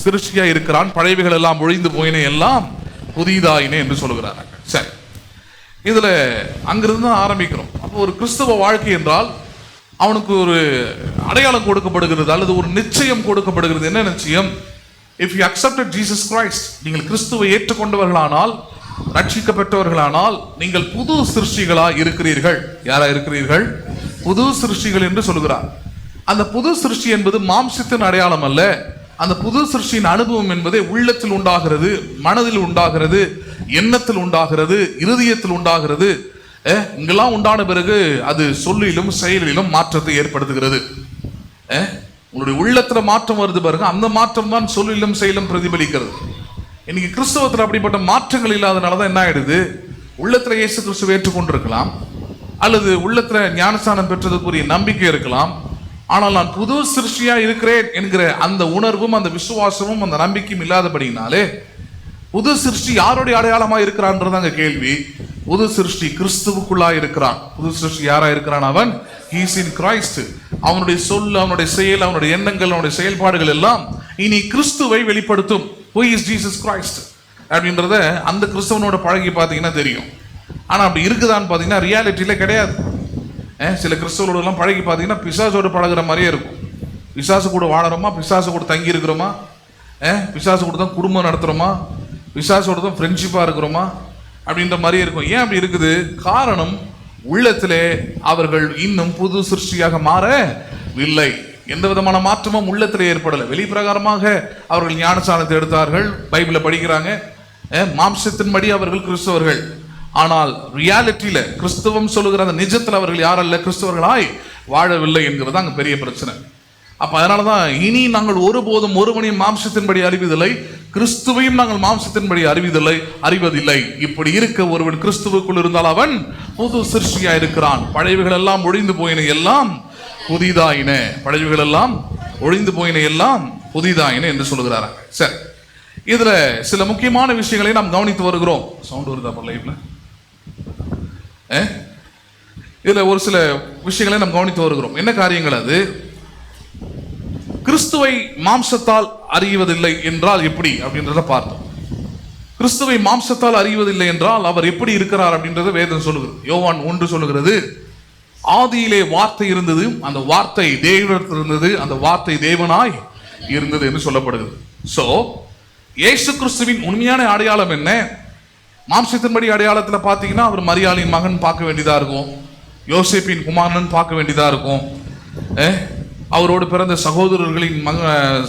சிருஷ்டியா இருக்கிறான், பழையவைகள் எல்லாம் ஒழிந்து போயின, எல்லாம் புதிதாயினே என்று சொல்லுகிறார்கள். சரி, இதுல அங்கிருந்து தான் ஆரம்பிக்கிறோம். அப்போ ஒரு கிறிஸ்தவ வாழ்க்கை என்றால் அவனுக்கு ஒரு அடையாளம் கொடுக்கப்படுகிறது, அல்லது ஒரு நிச்சயம் கொடுக்கப்படுகிறது. என்ன நிச்சயம்? If you accepted Jesus Christ, நீங்கள் கிறிஸ்துவை ஏற்றுக்கொண்டவர்களானால், ரட்சிக்கப்பட்டவர்களானால், நீங்கள் புது சிருஷ்டிகளா இருக்கிறீர்கள். யாரா இருக்கிறீர்கள்? புது சிருஷ்டிகள் என்று சொல்லுகிறார். அந்த புது சிருஷ்டி என்பது மாம்சத்தின் அடையாளம் அல்ல. அந்த புது சிருஷ்டியின் அனுபவம் என்பதே உள்ளத்தில் உண்டாகிறது, மனதில் உண்டாகிறது, எண்ணத்தில் உண்டாகிறது, இருதயத்தில் உண்டாகிறது. இங்கெல்லாம் உண்டான பிறகு அது சொல்லிலும் செயலிலும் மாற்றத்தை ஏற்படுத்துகிறது. உங்களுடைய உள்ளத்துல மாற்றம் வருது பாருங்க, அந்த மாற்றம் தான் சொல்லிலும் செயலும் பிரதிபலிக்கிறது. இன்னைக்கு கிறிஸ்தவத்தில் அப்படிப்பட்ட மாற்றங்கள் இல்லாதனால தான் என்ன ஆயிடுது? உள்ளத்துல இயேசு கிறிஸ்துவை ஏற்றுக்கொண்டிருக்கலாம், அல்லது உள்ளத்துல ஞானஸ்தானம் பெற்றதுக்குரிய நம்பிக்கை இருக்கலாம், ஆனால் நான் புது சிருஷ்டியா இருக்கிறேன் என்கிற அந்த உணர்வும் அந்த விசுவாசமும் அந்த நம்பிக்கையும் இல்லாதபடினாலே புது சிருஷ்டி யாருடைய அடையாளமா இருக்கிறான்றதாங்க கேள்வி. புது சிருஷ்டி கிறிஸ்துவுக்குள்ளா இருக்கிறான். புது சிருஷ்டி யாரா இருக்கிறான்? அவன் ஹீஸ் இன் கிரைஸ்ட். அவனுடைய சொல், அவனுடைய செயல், அவனுடைய எண்ணங்கள், அவனுடைய செயல்பாடுகள் எல்லாம் இனி கிறிஸ்துவை வெளிப்படுத்தும். Who is Jesus Christ அப்படின்றத அந்த கிறிஸ்தவனோட பழகி பார்த்தீங்கன்னா தெரியும். ஆனால் அப்படி இருக்குதான்னு பார்த்தீங்கன்னா ரியாலிட்டியில கிடையாது. சில கிறிஸ்தவரோட எல்லாம் பழகி பார்த்தீங்கன்னா பிசாசோடு பழகிற மாதிரியே இருக்கும். பிசாசு கூட வாழறோமா, பிசாசு கூட தங்கி இருக்கிறோமா, பிசாசு கூட தான் குடும்பம் நடத்துகிறோமா, பிசாசோட தான் ஃப்ரெண்ட்ஷிப்பாக இருக்கிறோமா அப்படின்ற மாதிரியே இருக்கும். ஏன் அப்படி இருக்குது? காரணம், உள்ளத்திலே அவர்கள் இன்னும் புது சிருஷ்டியாக மாறவில்லை. எந்த விதமான மாற்றமும் உள்ளத்திலே ஏற்படலை. வெளிப்பிரகாரமாக அவர்கள் ஞானஸ்தானத்தை எடுத்தார்கள், பைபிளை படிக்கிறாங்க, மாம்சத்தின்படி அவர்கள் கிறிஸ்தவர்கள். ஆனால் ரியாலிட்டியில கிறிஸ்தவம் சொல்லுகிற அந்த நிஜத்தில் அவர்கள் யாரல்ல, கிறிஸ்தவர்களாய் வாழவில்லை என்கிறது அங்கே பெரிய பிரச்சனை. அப்ப அதனாலதான் இனி நாங்கள் ஒருபோதும் ஒருவனையும் மாம்சத்தின்படி அறிவதில்லை, கிறிஸ்துவையும் நாங்கள் மாம்சத்தின்படி அறிவதில்லை. இப்படி இருக்க ஒருவன் கிறிஸ்துவுக்குள் இருந்தால் அவன் புது சிருஷ்டியா இருக்கிறான். பழையவைகள் எல்லாம் ஒழிந்து போயின, எல்லாம் புதிதாயின. பழையவைகள் எல்லாம் ஒழிந்து போயின, எல்லாம் புதிதாயின என்று சொல்லுகிறார்கள். சரி, இதுல சில முக்கியமான விஷயங்களை நாம் கவனித்து வருகிறோம். சவுண்ட் வருதா லைவ்ல? இதுல ஒரு சில விஷயங்களை நாம் கவனித்து வருகிறோம். என்ன காரியங்கள் அது? கிறிஸ்துவை மாம்சத்தால் அறிவதில்லை என்றால் எப்படி அப்படின்றத பார்த்தோம். கிறிஸ்துவை மாம்சத்தால் அறிவதில்லை என்றால் அவர் எப்படி இருக்கிறார் அப்படின்றத வேதம் சொல்லுகிறது. யோவான் 1 சொல்லுகிறது, ஆதியிலே வார்த்தை இருந்தது, அந்த வார்த்தை தேவனிடத்தில் இருந்தது, அந்த வார்த்தை தேவனாய் இருந்தது என்று சொல்லப்படுகிறது. சோ இயேசு கிறிஸ்துவின் உண்மையான அடையாளம் என்ன? மாம்சத்தின்படி அடையாளத்தில் பார்த்தீங்கன்னா அவர் மரியாளின் மகன் பார்க்க வேண்டியதா இருக்கும், யோசேப்பின் குமாரன் பார்க்க வேண்டியதா இருக்கும், அவரோடு பிறந்த சகோதரர்களின்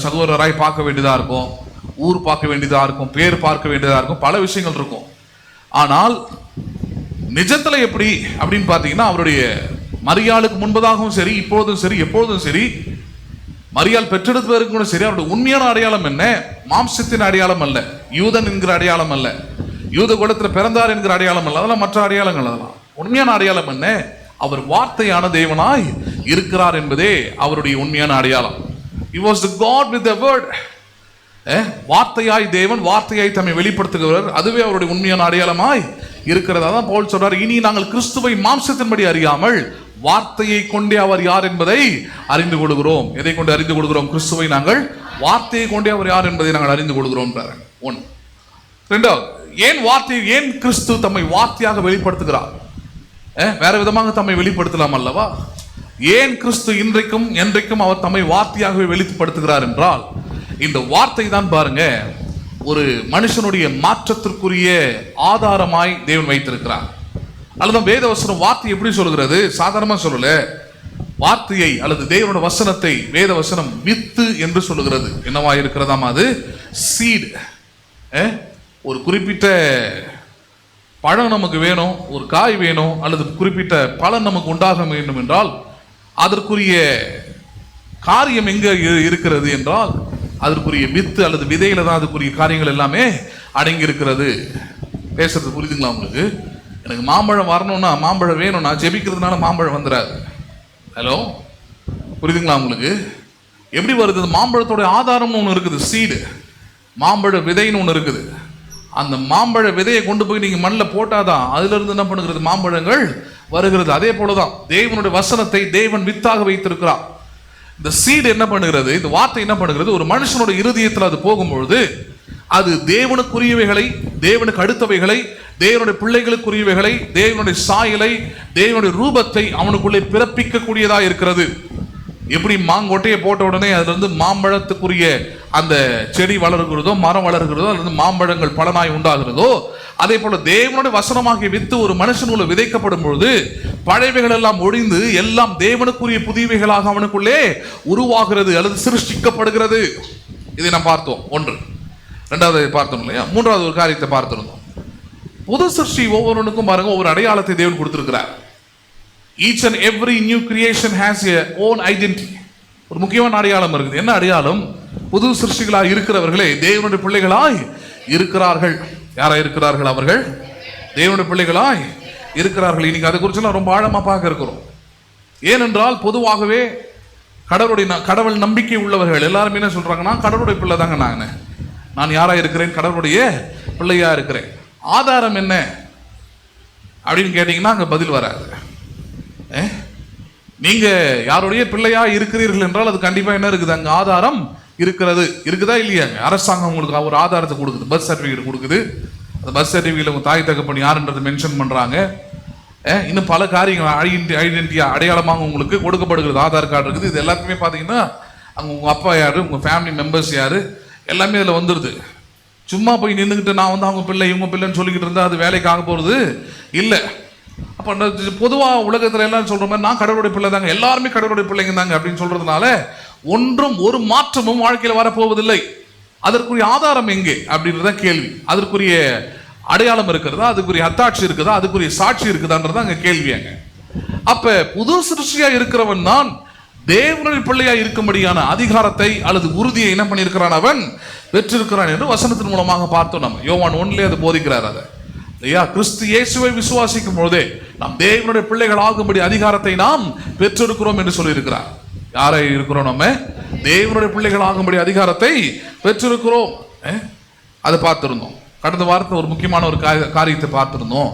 சகோதரராய் பார்க்க வேண்டியதா இருக்கும், ஊர் பார்க்க வேண்டியதா இருக்கும், பேர் பார்க்க வேண்டியதா இருக்கும், பல விஷயங்கள் இருக்கும். ஆனால் நிஜத்துல எப்படி அப்படின்னு பார்த்தீங்கன்னா அவருடைய மரியாளுக்கு முன்பதாகவும் சரி, இப்பொழுதும் சரி, எப்பொழுதும் சரி, மரியாள் பெற்றெடுப்பதற்கு கூட சரி, அவருடைய உண்மையான அடையாளம் என்ன? மாம்சத்தின் அடையாளம் அல்ல, யூதன் என்கிற அடையாளம் அல்ல, யூத குலத்தில் பிறந்தார் என்கிற அடையாளம் அல்ல, அதெல்லாம் மற்ற அடையாளங்கள். அதெல்லாம் உண்மையான அடையாளம் என்ன? அவர் வார்த்தையான தேவனாய் இருக்கிறார் என்பதே அவருடைய உண்மையான அடையாளம். He was the God with the word. வார்த்தையாய் தேவன், வார்த்தையாய் தம்மை வெளிப்படுத்துகிறவர், அதுவே அவருடைய உண்மையான அடையாளமாய் இருக்கிறது. அதான் பவுல் சொல்றார், இனி நாங்கள் கிறிஸ்துவை மாம்சத்தின்படி அறியாமல் வார்த்தையை கொண்டே அவர் யார் என்பதை அறிந்து கொள்கிறோம். எதை கொண்டு அறிந்து கொள்கிறோம்? கிறிஸ்துவை நாங்கள் வார்த்தையை கொண்டே அவர் யார் என்பதை நாங்கள் அறிந்து கொள்கிறோம். ஒன்று. ரெண்டாவது, ஏன் கிறிஸ்து தம்மை வார்த்தையாக வெளிப்படுத்துகிறார்? வேற விதமாக தம்மை வெளிப்படுத்தலாம் அல்லவா? ஏன் கிறிஸ்து இன்றைக்கும் என்றைக்கும் அவர் தம்மை வார்த்தையாகவே வெளிப்படுத்துகிறார் என்றால், இந்த வார்த்தை தான் பாருங்க ஒரு மனுஷனுடைய மாற்றத்திற்குரிய ஆதாரமாய் தேவன் வைத்திருக்கிறார். அல்லது வேதவசனம் வார்த்தை எப்படி சொல்கிறது? சாதாரணமா சொல்லல, வார்த்தையை அல்லது தேவனோட வசனத்தை வேத வசனம் வித்து என்று சொல்லுகிறது. என்னவா இருக்கிறதாம்? அது சீட். ஒரு குறிப்பிட்ட பழம் நமக்கு வேணும், ஒரு காய் வேணும், அல்லது குறிப்பிட்ட பலன் நமக்கு உண்டாக வேண்டும் என்றால் அதற்குரிய காரியம் எங்க இருக்கிறது என்றால் அதற்குரிய வித்து அல்லது விதையில தான் அதுக்குரிய காரியங்கள் எல்லாமே அடங்கி இருக்கிறது. பேசுறது புரியுதுங்களா உங்களுக்கு? எனக்கு மாம்பழம் வரணும்னா, மாம்பழம் வேணும்னா ஜெபிக்கிறதுனால மாம்பழம் வந்துடாது. ஹலோ, புரியுதுங்களா உங்களுக்கு? எப்படி வருது? மாம்பழத்தோட ஆதாரம்னு ஒன்று இருக்குது, சீடு. மாம்பழ விதைன்னு ஒன்று இருக்குது. அந்த மாம்பழ விதையை கொண்டு போய் நீங்க மண்ணில் போட்டாதான் அதுல இருந்து என்ன பண்ணுகிறது? மாம்பழங்கள் வருகிறது. அதே போலதான் தேவனுடைய வசனத்தை தேவன் வித்தாக வைத்திருக்கிறார். இந்த சீடு என்ன பண்ணுகிறது, இந்த வார்த்தை என்ன பண்ணுகிறது, ஒரு மனுஷனோட இருதயத்தில் அது போகும்பொழுது அது தேவனுக்குரியவைகளை, தேவனுக்கு அடுத்தவைகளை, தேவனுடைய பிள்ளைகளுக்குரியவைகளை, தேவனுடைய சாயலை, தேவனுடைய ரூபத்தை அவனுக்குள்ளே பிறப்பிக்கக்கூடியதா இருக்கிறது. எப்படி மாங்கொட்டையை போட்ட உடனே அதுல இருந்து மாம்பழத்துக்குரிய அந்த செடி வளர்கிறதோ, மரம் வளர்கிறதோ, அல்லது மாம்பழங்கள் பலனாய் உண்டாகிறதோ, அதே போல தேவனுடைய வசனமாகிய வித்து ஒரு மனுஷனுக்குள்ள விதைக்கப்படும் பொழுது பழையவைகள் எல்லாம் ஒழிந்து எல்லாம் தேவனுக்குரிய புதியவைகளாக அவனுக்குள்ளே உருவாகிறது அல்லது சிருஷ்டிக்கப்படுகிறது. இதை நாம் பார்த்தோம். ஒன்று. ரெண்டாவது பார்த்தோம் இல்லையா? மூன்றாவது ஒரு காரியத்தை பார்த்திருந்தோம். புது சிருஷ்டி ஒவ்வொருவனுக்கும் பாருங்க ஒவ்வொரு அடையாளத்தை தேவன் கொடுத்திருக்கிறார். Each and every new creation has a own identity. ஒரு முக்கியமான அடையாளம் இருக்குது. என்ன அடையாளம்? புது சிருஷ்டிகளாய் இருக்கிறவர்களே தேவனுடைய பிள்ளைகளாய் இருக்கிறார்கள். யாரா இருக்கிறார்கள்? அவர்கள் தேவனுடைய பிள்ளைகளாய் இருக்கிறார்கள். இன்னைக்கு அதை குறிச்செல்லாம் ரொம்ப ஆழமா பார்க்க இருக்கிறோம். ஏனென்றால் பொதுவாகவே கடவுள் நம்பிக்கை உள்ளவர்கள் எல்லாருமே என்ன சொல்றாங்கன்னா, கடவுளுடைய பிள்ளை தாங்க நான் யாரா இருக்கிறேன்? கடவுளுடைய பிள்ளையா இருக்கிறேன். ஆதாரம் என்ன அப்படின்னு கேட்டீங்கன்னா அங்க பதில் வராது. நீங்க யாருடைய பிள்ளையா இருக்கிறீர்கள் என்றால் அது கண்டிப்பா என்ன இருக்குது? அங்க ஆதாரம் இருக்கிறது. இருக்குதா இல்லையாங்க? அரசாங்கம் உங்களுக்கு ஒரு ஆதாரத்தை கொடுக்குது, பர்த் சர்டிபிகேட் கொடுக்குது. அந்த பர்த் சர்டிபிகேட் உங்க தாய் தகப்பன் யாருன்றதை மென்ஷன் பண்றாங்க. இன்னும் பல காரியங்கள் ஐடென்டிட்டியா அடையாளமாக உங்களுக்கு கொடுக்கப்படுகிறது. ஆதார் கார்டு இருக்குது. இது எல்லாத்தையுமே பார்த்தீங்கன்னா அங்கே உங்க அப்பா யாரு, உங்க ஃபேமிலி மெம்பர்ஸ் யாரு, எல்லாமே அதில் வந்துடுது. சும்மா போய் நின்றுக்கிட்டு நான் வந்து அவங்க பிள்ளை இவங்க பிள்ளைன்னு சொல்லிக்கிட்டு இருந்தால் அது வேலைக்கு ஆக போகிறது இல்லை. அப்போ பொதுவாக உலகத்தில் எல்லாம் சொல்கிற மாதிரி நான் கடவுளுடைய பிள்ளை தாங்க, எல்லாருமே கடவுளுடைய பிள்ளைங்க தாங்க அப்படின்னு சொல்கிறதுனால ஒன்றும் ஒரு மாற்றமும் வாழ்க்கையில் வரப்போவதில்லை. அதற்குரிய ஆதாரம் எங்கே அப்படின்றதான் கேள்வி. அதற்குரிய அடையாளம் இருக்கிறதா, அதுக்குரிய அத்தாட்சி இருக்குதா, அதுக்குரிய சாட்சி இருக்குதான்றது அங்கே கேள்வியாங்க. அப்போ புது சிருஷ்டியா இருக்கிறவன் தான் தேவனுடைய பிள்ளையா இருக்கும்படியான அதிகாரத்தை அல்லது உறுதியை என்ன பண்ணியிருக்கிறான்? அவன் பெற்றிருக்கிறான் என்று வசனத்தின் மூலமாக பார்த்தோம். நம்ம யோவான் 1 அது போதிக்கிறார். அதை ஐயா கிறிஸ்து இயேசுவை விசுவாசிக்கும் பொழுதே நாம் தேவனுடைய பிள்ளைகள் ஆகும்படி அதிகாரத்தை நாம் பெற்றிருக்கிறோம் என்று சொல்லியிருக்கிறார். யாரை இருக்கிறோம்? நம்ம தேவனுடைய பிள்ளைகள் ஆகும்படி அதிகாரத்தை பெற்றிருக்கிறோம். அதை பார்த்திருந்தோம். கடந்த வாரத்தில் ஒரு முக்கியமான ஒரு காரியத்தை பார்த்திருந்தோம்.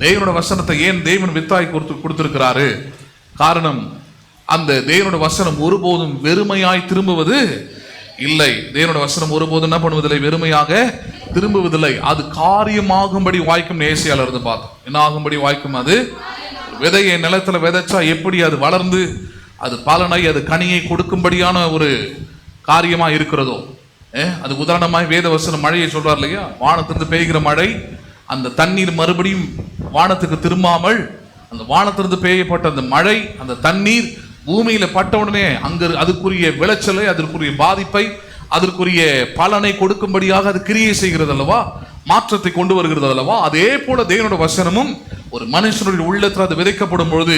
தேவனுடைய வசனத்தை ஏன் தேவன் வித்தாய் கொடுத்திருக்கிறாரு? காரணம், அந்த தேவனுடைய வசனம் ஒருபோதும் வெறுமையாய் திரும்புவது இல்லை. தேவனுடைய வசனம் ஒருபோதும் என்ன பண்ணுவதில்லை? வெறுமையாக திரும்புவதில்லை. அது காரியமாகும்படி வாய்க்கும். நேசியால இருந்து பார்த்தோம். என்ன ஆகும்படி வாய்க்கும்? அது விதையை நிலத்துல விதைச்சா எப்படி அது வளர்ந்து அது பலனை, அது கனியை கொடுக்கும்படியான ஒரு காரியமா இருக்கிறதோ, அது உதாரணமாய் வேத வசனம் மழையை சொல்றார் இல்லையா? வானத்திலிருந்து பெய்கிற மழை, அந்த தண்ணீர் மறுபடியும் வானத்துக்கு திரும்பாமல் அந்த வானத்திலிருந்து பெய்யப்பட்ட அந்த மழை, அந்த தண்ணீர் பூமியில பட்ட உடனே அங்கு அதுக்குரிய விளைச்சலை, அதற்குரிய பாதிப்பை, அதற்குரிய பலனை கொடுக்கும்படியாக அது கிரியை செய்கிறது அல்லவா? மாற்றத்தை கொண்டு வருகிறது அல்லவா? அதே போல தேவனுடைய வசனமும் ஒரு மனுஷனுடைய உள்ளத்தில் அது விதைக்கப்படும் பொழுது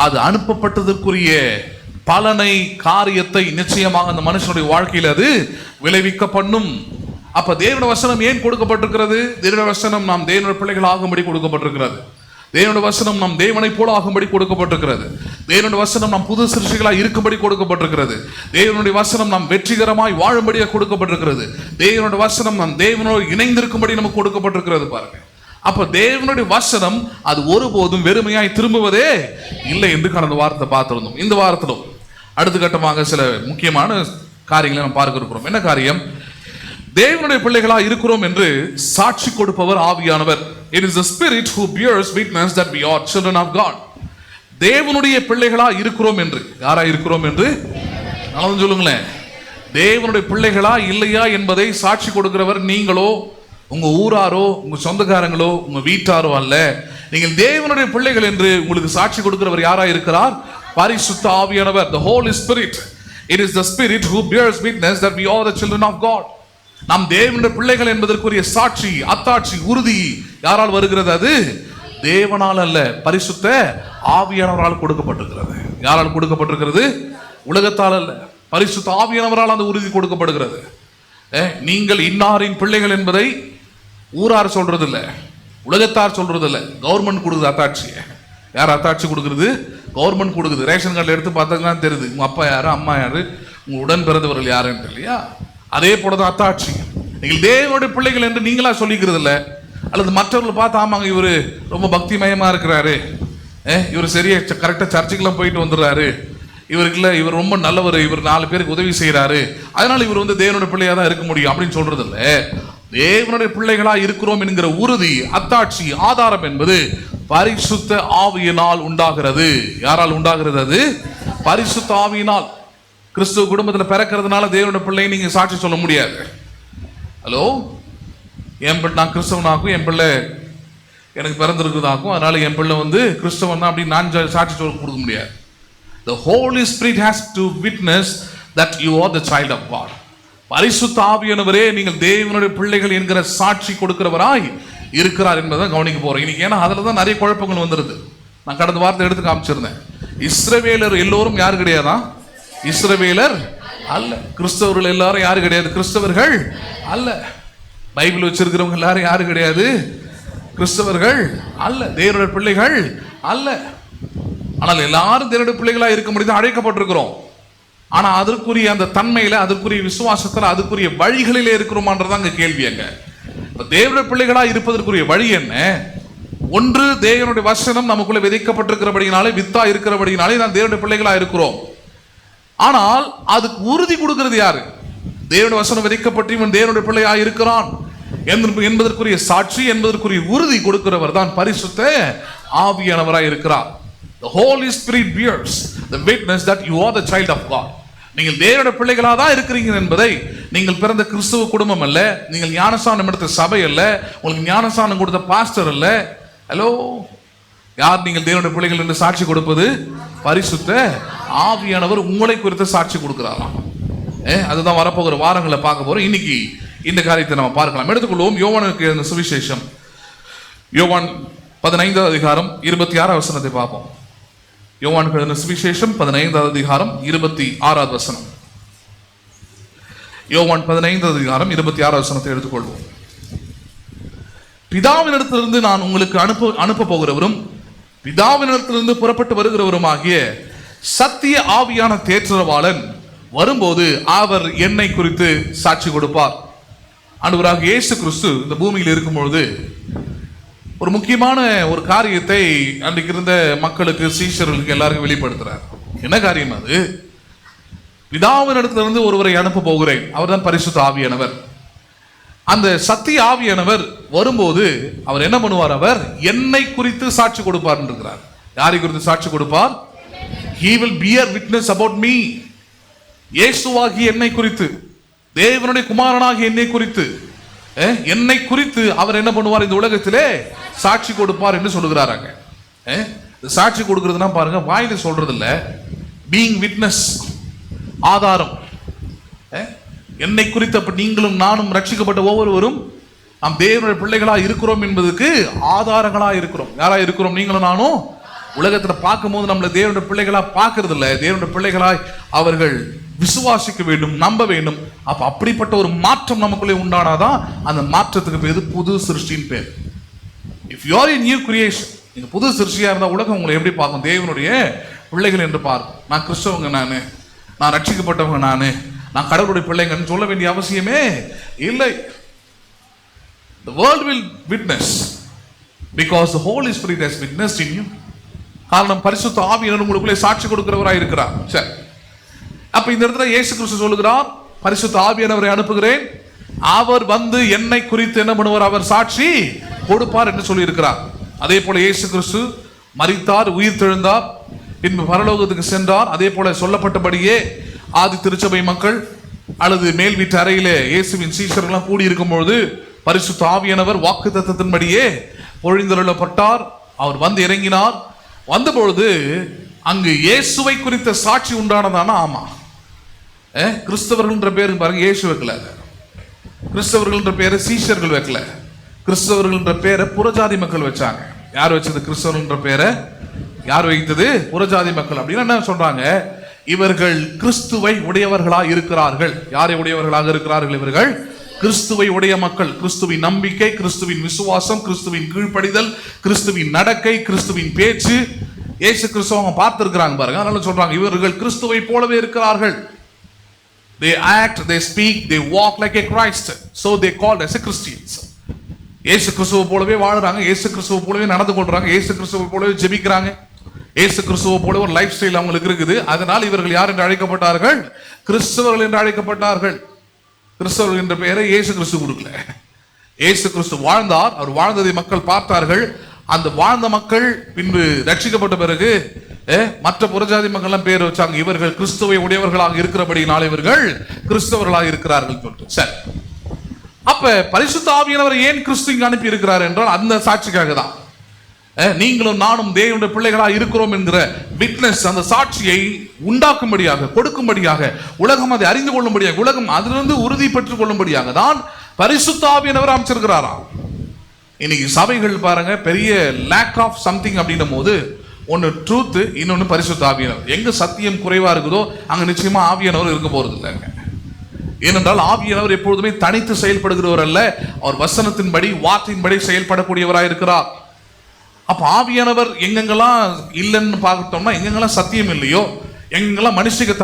அது அனுப்பப்பட்டதற்குரிய பலனை, காரியத்தை நிச்சயமாக அந்த மனுஷனுடைய வாழ்க்கையில் அது விளைவிக்க பண்ணும். அப்ப தேவனுடைய வசனம் ஏன் கொடுக்கப்பட்டிருக்கிறது? தேவனுடைய வசனம் நாம் தேவனுடைய பிள்ளைகள் ஆகும்படி கொடுக்கப்பட்டிருக்கிறது. தேவனுடைய வசனம் நாம் தேவனை போல ஆகும்படி கொடுக்கப்பட்டிருக்கிறது. தேவனுடைய வசனம் நாம் புது சிருஷ்டிகளாய் இருக்கும்படி கொடுக்கப்பட்டிருக்கிறது. தேவனுடைய வசனம் நாம் வெற்றிகரமாய் வாழும்படியாக கொடுக்கப்பட்டிருக்கிறது. தேவனுடைய வசனம் நாம் தேவனோடு இணைந்திருக்கும்படி நமக்கு கொடுக்கப்பட்டிருக்கிறது. பாருங்க, அப்ப தேவனுடைய வசனம் அது ஒருபோதும் வெறுமையாய் திரும்புவதே இல்லை என்று கடந்த வாரத்தை பார்த்திருந்தோம். இந்த வாரத்திலும் அடுத்த கட்டமாக சில முக்கியமான காரியங்களை நாம் பார்க்க இருக்கிறோம். என்ன காரியம்? தேவனுடைய பிள்ளைகளா இருக்கிறோம் என்று சாட்சி கொடுப்பவர் ஆவியானவர். It is the Spirit who bears witness that we are children of God. தேவனுடைய பிள்ளைகளா இருக்கிறோம் என்று, யாரா இருக்கிறோம் என்று நான் சொல்லுங்களேன். தேவனுடைய பிள்ளைகளா இல்லையா என்பதை சாட்சி கொடுக்கிறவர் நீங்களோ, உங்க ஊராரோ, உங்க சொந்தக்காரங்களோ, உங்க வீட்டாரோ அல்ல. நீங்கள் தேவனுடைய பிள்ளைகள் என்று உங்களுக்கு சாட்சி கொடுக்கிறவர் யாரா இருக்கிறார்? பரிசுத்த ஆவியானவர். The Holy Spirit. It is the Spirit who bears witness that we are the children of God. நாம் தேவனுடைய பிள்ளைகள் என்பதற்குரிய சாட்சி, அத்தாட்சி, உறுதி யாரால் வருகிறது? அது தேவனால் அல்ல, பரிசுத்த ஆவியானவரால் கொடுக்கப்பட்டிருக்கிறது. யாரால் கொடுக்கப்பட்டிருக்கிறது? உலகத்தால் அல்ல, பரிசுத்த ஆவியானவரால் அந்த உறுதி கொடுக்கப்படுகிறது. நீங்கள் இன்னாரின் பிள்ளைகள் என்பதை ஊரார் சொல்றது இல்லை, உலகத்தார் சொல்றது இல்லை, கவர்மெண்ட் கொடுக்குது அத்தாட்சி. யார் அத்தாட்சி கொடுக்குறது? கவர்மெண்ட் கொடுக்குது. ரேஷன் கார்டில் எடுத்து பார்த்தா தெரியுது உங்க அப்பா யாரு, அம்மா யாரு, உங்க உடன் பிறந்தவர்கள் யாருன்னு இல்லையா? அதே போலதான் அத்தாட்சி. நீங்கள் தேவனுடைய பிள்ளைகள் என்று நீங்களா சொல்லிக்கிறது இல்லை, அல்லது மற்றவர்கள் பார்த்து ஆமாங்க இவரு ரொம்ப பக்திமயமா இருக்கிறாரு, இவர் சரியா கரெக்டா சர்ச்சுக்கெல்லாம் போயிட்டு வந்துடுறாரு இவர் ரொம்ப நல்லவர், இவர் 4 பேருக்கு உதவி செய்யறாரு, அதனால இவர் தேவனுடைய பிள்ளையா தான் இருக்க முடியும் அப்படின்னு சொல்றது இல்ல. தேவனுடைய பிள்ளைகளா இருக்கிறோம் என்கிற உறுதி, அத்தாட்சி, ஆதாரம் என்பது பரிசுத்த ஆவியினால் உண்டாகிறது. யாரால் உண்டாகிறது? அது பரிசுத்த ஆவியினால். கிறிஸ்துவ குடும்பத்தில் பிறக்கிறதுனால தேவனுடைய பிள்ளை நீங்க சாட்சி சொல்ல முடியாது. ஹலோ, நான் கிறிஸ்தவனாக்கும், என் பிள்ளை எனக்கு பிறந்திருக்குதாக்கும், அதனால என் பிள்ளை கிறிஸ்தவன் தான் அப்படின்னு நான் சாட்சி சொல்ல கொடுக்க முடியாது. The Holy Spirit has to witness that you are the child of God. பரிசுத்த ஆவியானவரே நீங்கள் தேவனுடைய பிள்ளைகள் என்கிற சாட்சி கொடுக்கிறவராய் இருக்கிறார் என்பதை கவனிக்க போறோம் இன்னைக்கு. ஏன்னா அதுல தான் நிறைய குழப்பங்கள் வந்துருது. நான் கடந்த வாரத்தை எடுத்து காமிச்சிருந்தேன். இஸ்ரவேலர் எல்லோரும் யாரு கிடையாதா? இஸ்ரவேலர் அல்ல. கிறிஸ்தவர்கள் எல்லாரும் யாரு கிடையாது? கிறிஸ்தவர்கள் அல்ல. பைபிள் வச்சிருக்கிறவங்க எல்லாரும் யாரு கிடையாது? கிறிஸ்தவர்கள் அல்ல. தேவனுடைய பிள்ளைகள் அல்ல. ஆனால் எல்லாரும் தேவனுடைய பிள்ளைகளா இருக்க முடியாது, அழைக்கப்பட்டிருக்கிறோம். ஆனா அதற்குரிய அந்த தன்மையில, அதற்குரிய விசுவாசத்துல, அதுக்குரிய வழிகளிலே இருக்கிறோமான்றதாங்க கேள்வி. அங்க தேவனுடைய பிள்ளைகளா இருப்பதற்குரிய வழி என்ன? ஒன்று, தேவனுடைய வசனம் நமக்குள்ள விதைக்கப்பட்டிருக்கிறபடினாலே, வித்தா இருக்கிறபடினாலே நான் தேவனுடைய பிள்ளைகளா இருக்கிறோம். ஆனால் அதுக்கு உறுதி கொடுக்கிறது யாரு? தேவனுடைய வசனம் விதைக்கப்பட்டு இவன் தேவனுடைய பிள்ளையா இருக்கிறான் என்பதற்குரிய சாட்சி, என்பதற்குரிய உறுதி கொடுக்கிறவர் தான் பரிசுத்த ஆவியானவராய் இருக்கிறார். The Holy Spirit bears the witness that you are the child of God. நீங்கள் தேவனுடைய பிள்ளைகளாக தான் இருக்கிறீங்க என்பதை, நீங்கள் பிறந்த கிறிஸ்துவ குடும்பம் அல்ல, நீங்கள் ஞானஸ்நானம் எடுத்த சபை அல்ல, உங்களுக்கு ஞானஸ்நானம் கொடுத்த பாஸ்டர் அல்ல. ஹலோ, யார் நீங்கள் தேவனுடைய பிள்ளைகள் என்று சாட்சி கொடுப்பது? பரிசுத்த ஆவியானவர் உங்களை குறித்து சாட்சி கொடுக்கிறாராம். அதுதான் வரப்போகிற வாரங்களை பார்க்க போறோம். இன்னைக்கு இந்த காரியத்தை நம்ம பார்க்கலாம். எடுத்துக்கொள்வோம் யோவானுக்கு எழுதின சுவிசேஷம், யோவான் 15வது அதிகாரம் 26வது வசனத்தை பார்ப்போம். யோவானுக்கு எழுதின சுவிசேஷம் 15வது அதிகாரம் 26வது வசனம். யோவான் 15வது அதிகாரம் 26வது வசனத்தை எடுத்துக்கொள்வோம். பிதாவினிடத்திலிருந்து நான் உங்களுக்கு அனுப்ப போகிறவரும் பிதாவினிடத்திலிருந்து புறப்பட்டு வருகிறவருமாகிய சத்திய ஆவியான தேற்றரவாளன் வரும்போது அவர் என்னை குறித்து சாட்சி கொடுப்பார். ஆண்டவராகிய இயேசு கிறிஸ்து இந்த பூமியில் இருக்கும்பொழுது ஒரு முக்கியமான ஒரு காரியத்தை அன்றைக்கு இருந்த மக்களுக்கு, சீஷர்களுக்கு எல்லாருக்கும் வெளிப்படுத்துறார். என்ன காரியம் அது? பிதாவினிடத்திலிருந்து ஒருவரை அனுப்ப போகிறேன், அவர் தான் பரிசுத்த ஆவியானவர். அந்த சத்திய ஆவியானவர் வரும்போது அவர் என்ன பண்ணுவார்? அவர் என்னை குறித்து சாட்சி கொடுப்பார் இருக்கிறார். யாரை குறித்து சாட்சி கொடுப்பார்? He will bear witness about me. இயேசுவாகி என்னை குறித்து, தேவனுடைய குமாரனாகி என்னை குறித்து, என்னை குறித்து அவர் என்ன பண்ணுவார்? இந்த உலகத்திலே சாட்சி கொடுப்பார் என்று சொல்லுகிறாராங்க. சாட்சி கொடுக்கிறதுனா பாருங்க, வாயில சொல்றது இல்ல, பீயிங் விட்னஸ், ஆதாரம். என்னை குறித்து அப்ப நீங்களும் நானும் ரட்சிக்கப்பட்ட ஒவ்வொருவரும் நாம் தேவனுடைய பிள்ளைகளா இருக்கிறோம் என்பதற்கு ஆதாரங்களா இருக்கிறோம். யாரா இருக்கிறோம்? நீங்களும் நானும் உலகத்துல பார்க்கும் போது நம்மளை தேவனுடைய பிள்ளைகளா பார்க்கறது இல்லை, தேவனுடைய பிள்ளைகளாய் அவர்கள் விசுவாசிக்க வேண்டும், நம்ப வேண்டும். அப்ப அப்படிப்பட்ட ஒரு மாற்றம் நமக்குள்ளே உண்டானாதான் அந்த மாற்றத்துக்கு பேரு புது சிருஷ்டின் பேர். If you are a new creation, நீங்க புது சிருஷ்டியா இருந்தா உலகம் உங்களை எப்படி பார்க்கும்? தேவனுடைய பிள்ளைகள் என்று பார்க்கும். நான் கிறிஸ்தவங்க, நான் ரட்சிக்கப்பட்டவங்க, நான் கடவுளுடைய பிள்ளைங்கன்னு சொல்ல வேண்டிய அவசியமே இல்லை. The world will witness because the Holy Spirit has witnessed in you. காரணம் பரிசுத்த ஆவியானவர் உங்களுக்குள்ளே சாட்சி கொடுக்கிறவராய் இருக்கிறார். சரி, அப்ப இந்த இடத்துல இயேசு கிறிஸ்து சொல்லுகிறார், பரிசுத்த ஆவியானவரை அனுப்புகிறேன், அவர் வந்து என்னை குறித்து என்ன பண்ணுவார்? அவர் சாட்சி கொடுப்பார் என்று சொல்லி இருக்கிறார். அதே போல இயேசு கிறிஸ்து மரித்தார், உயிர் தெழுந்தார், பின்பு பரலோகத்துக்கு சென்றார். அதே போல சொல்லப்பட்டபடியே ஆதி திருச்சபை மக்கள் அல்லது மேல் வீட்டு அறையிலே இயேசுவின் சீஷர்கள்லாம் கூடி இருக்கும் பொழுது பரிசுத்த ஆவியானவர் வாக்குத்தத்தத்தின்படியே பொழிந்தருளப்பட்டார். அவர் வந்து இறங்கினார். வந்த பொழுது அங்கு இயேசுவை குறித்த சாட்சி உண்டானதானா? ஆமா. கிறிஸ்தவர்கள் பேரு பாருங்க, இயேசு வைக்கல. கிறிஸ்தவர்கள் பேரை சீஷர்கள் வைக்கல. கிறிஸ்தவர்கள் பேரை புறஜாதி மக்கள் வச்சாங்க. யார் வச்சது? கிறிஸ்தவர்கள் பேரை யார் வைத்தது? புறஜாதி மக்கள். அப்படின்னா என்ன சொல்றாங்க? இவர்கள் கிறிஸ்துவை உடையவர்களாக இருக்கிறார்கள். யாரை உடையவர்களாக இருக்கிறார்கள்? இவர்கள் கிறிஸ்துவை உடைய மக்கள். கிறிஸ்துவின் நம்பிக்கை, கிறிஸ்துவின் விசுவாசம், கிறிஸ்துவின் கீழ்ப்படிதல், கிறிஸ்துவின் நடக்கை, கிறிஸ்துவின் பேச்சு, இயேசு கிறிஸ்துவ அவங்க பார்த்திருக்கிறாங்க பாருங்க. அதனால சொல்றாங்க இவர்கள் கிறிஸ்துவை போலவே இருக்கிறார்கள். They act, they speak, they walk like a Christ. So they called as a Christians. இயேசு கிறிஸ்துவை போலவே வாழ்றாங்க, இயேசு கிறிஸ்துவை போலவே நடந்து கொள்றாங்க, இயேசு கிறிஸ்துவை போலவே ஜெபிக்கிறாங்க, இயேசு கிறிஸ்துவ போல ஒரு லைஃப் ஸ்டைல் அவங்களுக்கு இருக்குது. அதனால் இவர்கள் யார் என்று அழைக்கப்பட்டார்கள்? கிறிஸ்தவர்கள் என்று அழைக்கப்பட்டார்கள். கிறிஸ்தவர்கள் என்ற பெயரை இயேசு கிறிஸ்து கொடுக்கல. இயேசு கிறிஸ்து வாழ்ந்தார், அவர் வாழ்ந்ததை மக்கள் பார்த்தார்கள். அந்த வாழ்ந்த மக்கள் பின்பு ரட்சிக்கப்பட்ட பிறகு மற்ற புறஜாதி மக்கள் எல்லாம் பேர் வச்சாங்க, இவர்கள் கிறிஸ்துவை உடையவர்களாக இருக்கிறபடினால இவர்கள் கிறிஸ்தவர்களாக இருக்கிறார்கள் சொல்லிட்டு. சரி, அப்ப பரிசுத்த ஆவியானவர் ஏன் கிறிஸ்து இங்கு அனுப்பி இருக்கிறார் என்றால் அந்த சாட்சிக்காக தான். நீங்களும் நானும் தேவனுடைய பிள்ளைகளாக இருக்கிறோம் என்கிற விட்னஸ், அந்த சாட்சியை உண்டாக்கும்படியாக, கொடுக்கும்படியாக, உலகம் அதை அறிந்து கொள்ளும்படியாக, உலகம் அதிலிருந்து உறுதி பெற்றுக் கொள்ளும்படியாக தான் பரிசுத்த ஆவியானவர் அமைச்சிருக்கிறாராம். இன்னைக்கு சபைகள் பாருங்க, பெரிய லேக் ஆஃப் சம்திங் அப்படின்னும் போது ஒன்னு ட்ரூத், இன்னொன்னு பரிசுத்த ஆவியானவர். எங்க சத்தியம் குறைவா இருக்குதோ அங்க நிச்சயமா ஆவியானவர் இருக்க போறது இல்லைங்க. ஏனென்றால் ஆவியானவர் எப்பொழுதுமே தனித்து செயல்படுகிறவர் அல்ல, அவர் வசனத்தின்படி வார்த்தையின்படி செயல்படக்கூடியவராக இருக்கிறார். அப்ப ஆவியானவர் எங்கெங்கெல்லாம் இல்லைன்னு பார்த்தோம்னா, எங்கெங்கெல்லாம் சத்தியம் இல்லையோ, எங்கெங்கெல்லாம் மனுஷிக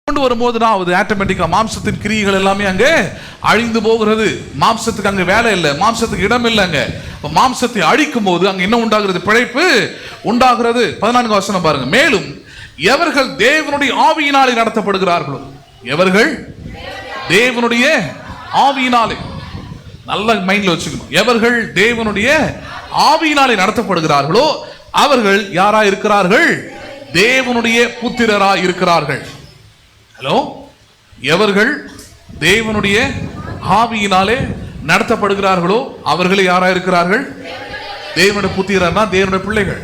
கொண்டு வரும்போது தான் அது ஆட்டோமேட்டிக்கா மாம்சத்தின் கிரியைகள் எல்லாமே அங்கே அழிந்து போகிறது. மாம்சத்துக்கு அங்க வேலை இல்லை, மாம்சத்துக்கு இடம் இல்லைங்க. மாம்சத்தை அழிக்கும் போது அங்க என்ன உண்டாகிறது? பிழைப்பு உண்டாகிறது. 14 வசனம் பாருங்க. மேலும் எவர்கள் தேவனுடைய ஆவியினாலே நடத்தப்படுகிறார்களோ, எவர்கள் தேவனுடைய ஆவியினாலே, நல்ல மைண்ட்ல வச்சுக்கணும், எவர்கள் தேவனுடைய ஆவியினாலே நடத்தப்படுகிறார்களோ அவர்கள் யாரா இருக்கிறார்கள்? தேவனுடைய புத்திரரா இருக்கிறார்கள். ஹலோ, எவர்கள் தேவனுடைய ஆவியினாலே நடத்தப்படுகிறார்களோ அவர்களே யாரா இருக்கிறார்கள்? தேவனுடைய புத்திரர்னா தேவனுடைய பிள்ளைகள்.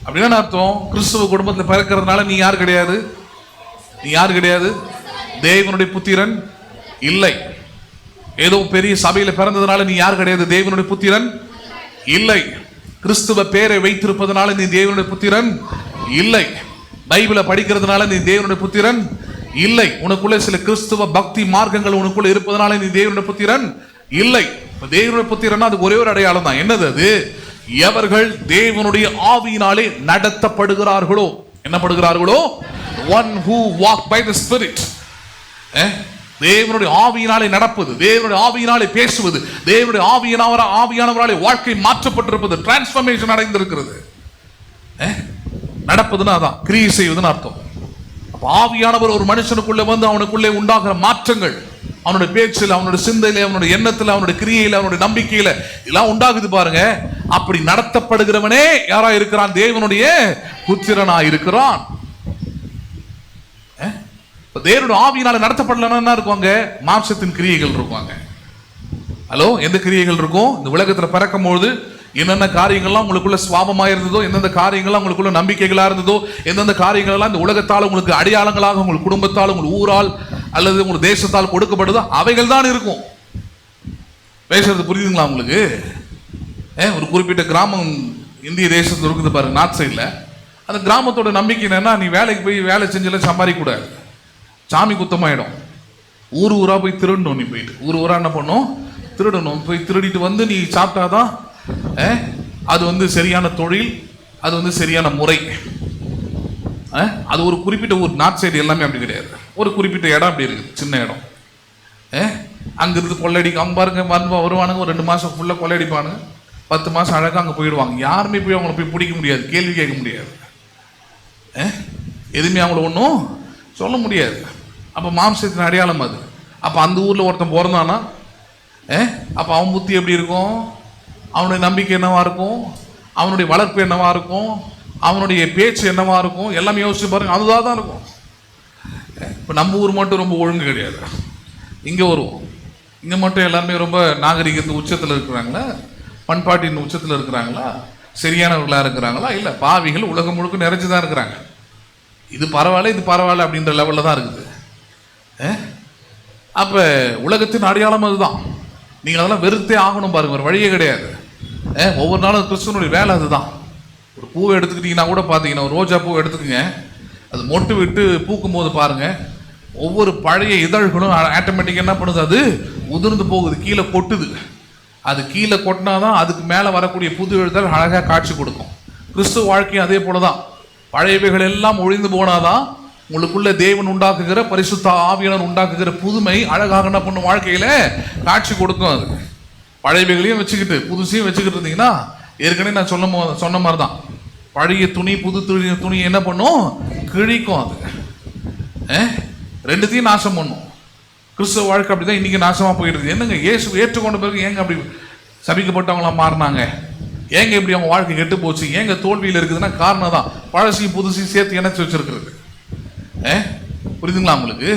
அப்படின்னா அர்த்தம், கிறிஸ்துவ குடும்பத்தில் பிறக்கிறதுனால நீ யார் கிடையாது, நீ யார் கிடையாது, தேவனுடைய புத்திரன் இல்லை. ஏதோ பெரிய சபையில பிறந்ததுனால நீ யார் கிடையாது, தேவனுடைய புத்திரன் இல்லை. கிறிஸ்துவ பேரை வைத்திருப்பதனால நீ தேவனுடைய புத்திரன் இல்லை. பைபிளை படிக்கிறதுனால நீ தேவனுடைய புத்திரன் இல்லை. உனக்குள்ள சில கிறிஸ்துவ பக்தி மார்க்கங்கள் உனக்குள்ள இருப்பதனால நீ தேவனுடைய புத்திரன் இல்லை. தேவனுடைய புத்திரன் அது ஒரே ஒரு அடையாளம் தான். என்னது அது? எவர்கள் தேவனுடைய ஆவியினாலே நடத்தப்படுகிறார்களோ. என்ன படுகிறார்களோ? One who walk by the Spirit. தேவனுடைய ஆவியினாலே நடப்பது, தேவனுடைய ஆவியினாலே பேசுவது, தேவனுடைய ஆவியானவராலே வாழ்க்கை மாற்றப்பட்டிருப்பது, டிரான்ஸ்ஃபர்மேஷன் அடைந்திருக்கிறது. நடப்பதுன்னா அதான் கிரியை செய்வதுன்னு அர்த்தம். அப்ப ஆவியானவர் ஒரு மனுஷனுக்குள்ள வந்து அவனுக்குள்ளே உண்டாகிற மாற்றங்கள், அவனுடைய பேச்சில், அவனுடைய சிந்தையில, அவனுடைய எண்ணத்துல, அவனுடைய கிரியையில, அவனுடைய நம்பிக்கையில எல்லாம் உண்டாகுது பாருங்க. அப்படி நடத்தப்படுகிறவனே யாரா இருக்கிறான்? தேவனுடைய புத்திரனா இருக்கிறான். தேவனுடைய ஆவியினால நடத்தப்படலன்னா என்ன இருக்குவாங்க? மாம்சத்தின் கிரியைகள் இருக்குவாங்க. ஹலோ, எந்த கிரியைகள் இருக்கும்? இந்த உலகத்துல பிறக்கும் பொழுது என்னென்ன காரியங்கள்லாம் உங்களுக்குள்ள சுவாபமா இருந்ததோ, எந்தெந்த காரியங்கள்லாம் உங்களுக்குள்ள நம்பிக்கைகளா இருந்ததோ, எந்தெந்த காரியங்கள் எல்லாம் இந்த உலகத்தால் உங்களுக்கு அடையாளங்களாக, உங்கள் குடும்பத்தால், உங்கள் ஊரால் அல்லது உங்கள் தேசத்தால் கொடுக்கப்படுதோ அவைகள் தான் இருக்கும். பேசுறது புரியுதுங்களா உங்களுக்கு? ஒரு குறிப்பிட்ட கிராமம் இந்திய தேசத்தில் இருக்குது பாருங்க, நார்த் சைடில். அந்த கிராமத்தோட நம்பிக்கை என்னன்னா, நீ வேலைக்கு போய் வேலை செஞ்செல்லாம் சம்பாதிக்க கூடாது, சாமி குத்தமாயிடும். ஊரா போய் திருடணும். நீ போயிட்டு ஊரா என்ன பண்ணும்? திருடணும். போய் திருடிட்டு வந்து நீ சாப்பிட்டாதான் அது வந்து சரியான தொழில், அது வந்து சரியான முறை. அது ஒரு குறிப்பிட்ட ஊர், நார்த் சைடு எல்லாமே அப்படி கிடையாது. ஒரு குறிப்பிட்ட இடம் அப்படி இருக்குது, சின்ன இடம். அங்கிருந்து கொள்ளையடிக்க அவங்க பாருங்க, வருவானுங்க, ஒரு 2 மாதம் ஃபுல்லாக கொள்ளையடிப்பானுங்க, 10 மாதம் அழகாக அங்கே போயிடுவாங்க. யாருமே போய் அவங்கள போய் பிடிக்க முடியாது, கேள்வி கேட்க முடியாது, எதுவுமே அவங்கள ஒன்றும் சொல்ல முடியாது. அப்போ மாம்சத்தின் அடையாளம் அது. அப்போ அந்த ஊரில் ஒருத்தன் பிறந்தானா, அப்போ அவன் புத்தி எப்படி இருக்கும்? அவனுடைய நம்பிக்கை என்னவா இருக்கும்? அவனுடைய வளர்ப்பு என்னவா இருக்கும்? அவனுடைய பேச்சு என்னவா இருக்கும்? எல்லாமே யோசிச்சு பாருங்க, அதுதான் தான் இருக்கும். இப்போ நம்ம ஊர் மட்டும் ரொம்ப ஒழுங்கு கிடையாது. இங்கே வருவோம், இங்கே மட்டும் எல்லாருமே ரொம்ப நாகரிகத்து உச்சத்தில் இருக்கிறாங்களா, பண்பாட்டின் உச்சத்தில் இருக்கிறாங்களா, சரியானவர்களாக இருக்கிறாங்களா? இல்லை, பாவிகள் உலகம் முழுக்க நிறைஞ்சு தான் இருக்கிறாங்க. இது பரவாயில்ல, இது பரவாயில்ல அப்படின்ற லெவலில் தான் இருக்குது. அப்போ உலகத்தின் அடையாளம் அதுதான். நீங்கள் அதெல்லாம் வெறுத்தே ஆகணும் பாருங்க, ஒரு வழியே கிடையாது. ஒவ்வொரு நாளும் கிறிஸ்துவனுடைய வேலை அதுதான். ஒரு பூவை எடுத்துக்கிட்டிங்கன்னா கூட பார்த்தீங்கன்னா, ஒரு ரோஜா பூவை எடுத்துக்கோங்க, அது மொட்டு விட்டு பூக்கும் போது பாருங்க, ஒவ்வொரு பழைய இதழ்களும் ஆட்டோமேட்டிக்காக என்ன பண்ணுது? அது உதிர்ந்து போகுது, கீழே கொட்டுது. அது கீழே கொட்டினாதான் அதுக்கு மேலே வரக்கூடிய புது இதழ் அழகாக காட்சி கொடுக்கும். கிறிஸ்துவ வாழ்க்கையும் அதே போல தான். பழையவைகள் எல்லாம் ஒழிந்து போனாதான் உங்களுக்குள்ள தேவன் உண்டாக்குகிற, பரிசுத்த ஆவியானவர் உண்டாக்குகிற புதுமை அழகாக என்ன பண்ணும்? வாழ்க்கையில காட்சி கொடுக்கும். அது பழையவைகளையும் வச்சுக்கிட்டு புதுசையும் வச்சுக்கிட்டு இருந்தீங்கன்னா, ஏற்கனவே நான் சொன்ன மாதிரி தான், பழைய துணி புது துணி என்ன பண்ணும்? கிழிக்கும். அது ரெண்டுத்தையும் நாசம் பண்ணும். கிறிஸ்துவ வாழ்க்கை அப்படிதான் இன்னைக்கு நாசமா போயிட்டு இருக்கு. என்னங்க, இயேசு ஏற்றுக்கொண்ட பிறகு ஏங்க அப்படி சபிக்கப்பட்டவங்களாம் மாறினாங்க? ஏங்க இப்படி அவங்க வாழ்க்கை கெட்டு போச்சு? ஏங்க தோல்வியில் இருக்குதுன்னா காரணம் தான் பழசையும் புதுசையும் சேர்த்து இணைச்சு வச்சிருக்கிறது. புரியுதுங்களா உங்களுக்கு?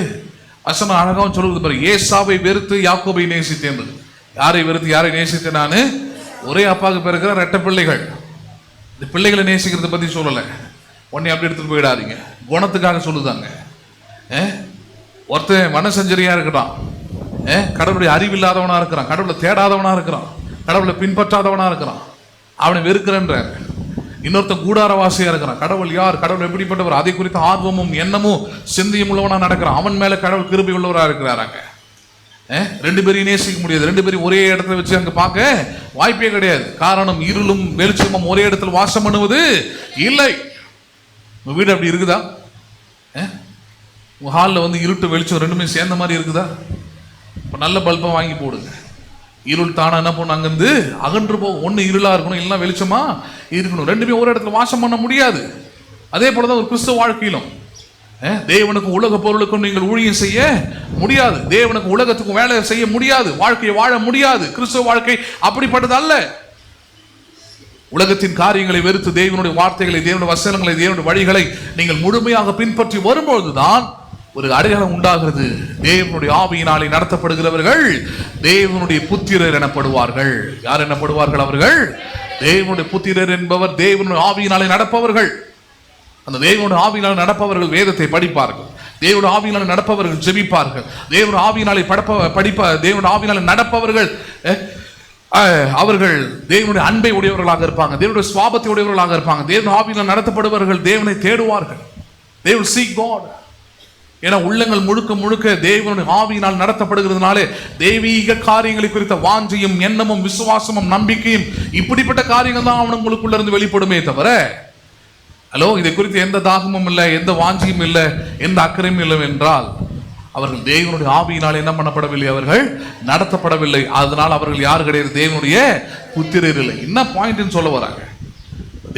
வசனம் அழகாவும் சொல்லுவது பாரு, ஏசாவை வெறுத்து யாக்கோபை நேசித்தேன். யாரை வெறுத்து யாரை நேசித்தேன்? நான் ஒரே அப்பாவுக்கு பிறகு 2 பிள்ளைகள். இந்த பிள்ளைகளை நேசிக்கிறத பத்தி சொல்லலை, உடனே அப்படி எடுத்துட்டு போயிடாதீங்க, குணத்துக்காக சொல்லுதாங்க. ஒருத்தன் மனசஞ்சரியா இருக்கிறான், கடவுளுடைய அறிவில்லாதவனா இருக்கிறான், கடவுளை தேடாதவனா இருக்கிறான், கடவுளை பின்பற்றாதவனா இருக்கிறான், அவனை வெறுக்கிறன்றார். இன்னொருத்தன் கூடாரவாசியா இருக்கிறான், கடவுள் யார், கடவுள் எப்படிப்பட்டவர், அதை குறித்த ஆர்வமும் எண்ணமும் சிந்தையும் உள்ளவனா நடக்கிறான், அவன் மேல கடவுள் கிருபை உள்ளவரா இருக்கிறாராங்க. 2 பேரையும் நேசிக்க முடியாது, 2 பேரையும் ஒரே இடத்துல வச்சு அங்க பார்க்க வாய்ப்பே கிடையாது. காரணம், இருளும் வெளிச்சமும் ஒரே இடத்துல வாசம் பண்ணுவது இல்லை. உங்க வீடு அப்படி இருக்குதா? உங்க ஹாலில் வந்து இருட்டு வெளிச்சம் ரெண்டுமே சேர்ந்த மாதிரி இருக்குதா? இப்போ நல்ல பல்பை வாங்கி போடுங்க, இருள் தானே என்ன பண்ணும்? அங்கிருந்து அகன்று போகும். ஒன்று இருளா இருக்கணும், இல்லைன்னா வெளிச்சமா இருக்கணும். ரெண்டுமே ஒரு இடத்துல வாசம் பண்ண முடியாது. அதே போலதான் ஒரு கிறிஸ்துவ வாழ்க்கையிலும் தேவனுக்கு உலக பொருளுக்கும் நீங்கள் ஊழியம் செய்ய முடியாது, தேவனுக்கு உலகத்துக்கும் வேலை செய்ய முடியாது, வாழ்க்கையை வாழ முடியாது. கிறிஸ்துவ வாழ்க்கை அப்படிப்பட்டது அல்ல. உலகத்தின் காரியங்களை வெறுத்து தேவனுடைய வார்த்தைகளை, தேவனுடைய வசனங்களை, தேவனுடைய வழிகளை நீங்கள் முழுமையாக பின்பற்றி வரும்பொழுதுதான் ஒரு அடையாளம் உண்டாகிறது. தேவனுடைய ஆவியினாலே நடத்தப்படுகிறவர்கள் தேவனுடைய புத்திரர் எனப்படுவார்கள். யார் எனப்படுவார்கள்? அவர்கள் தேவனுடைய புத்திரர் என்பவர் தேவனுடைய ஆவியினாலே நடப்பவர்கள். அந்த தேவனுடைய ஆவியினால் நடப்பவர்கள் வேதத்தை படிப்பார்கள், தேவனுடைய ஆவியினால் நடப்பவர்கள் ஜெபிப்பார்கள், தேவனுடைய ஆவியினாலே தேவனுடைய ஆவியினாலே நடப்பவர்கள் அவர்கள் தேவனுடைய அன்பை உடையவர்களாக இருப்பாங்க, தேவனுடைய சுவாபத்தை உடையவர்களாக இருப்பாங்க. தேவனுடைய ஆவியினால் நடத்தப்படுபவர்கள் தேவனை தேடுவார்கள். They will seek God. ஏன்னா உள்ளங்கள் முழுக்க முழுக்க தேவனுடைய ஆவியினால் நடத்தப்படுகிறதுனாலே தெய்வீக காரியங்களை குறித்த வாஞ்சையும் எண்ணமும் விசுவாசமும் நம்பிக்கையும் இப்படிப்பட்ட காரியங்கள் தான் அவனுங்களுக்குள்ள இருந்து வெளிப்படுமே தவிர, ஹலோ, இதை குறித்து எந்த தாகமும் இல்லை, எந்த வாஞ்சியும் இல்லை, எந்த அக்கறையும் இல்லை என்றால் அவர்கள் தேவனுடைய ஆவியினால் என்ன பண்ணப்படவில்லை, அவர்கள் நடத்தப்படவில்லை. அதனால் அவர்கள் யார் கிடையாது, தேவனுடைய புத்திரர் இல்லை. என்ன பாயிண்ட்னு சொல்ல வராங்க?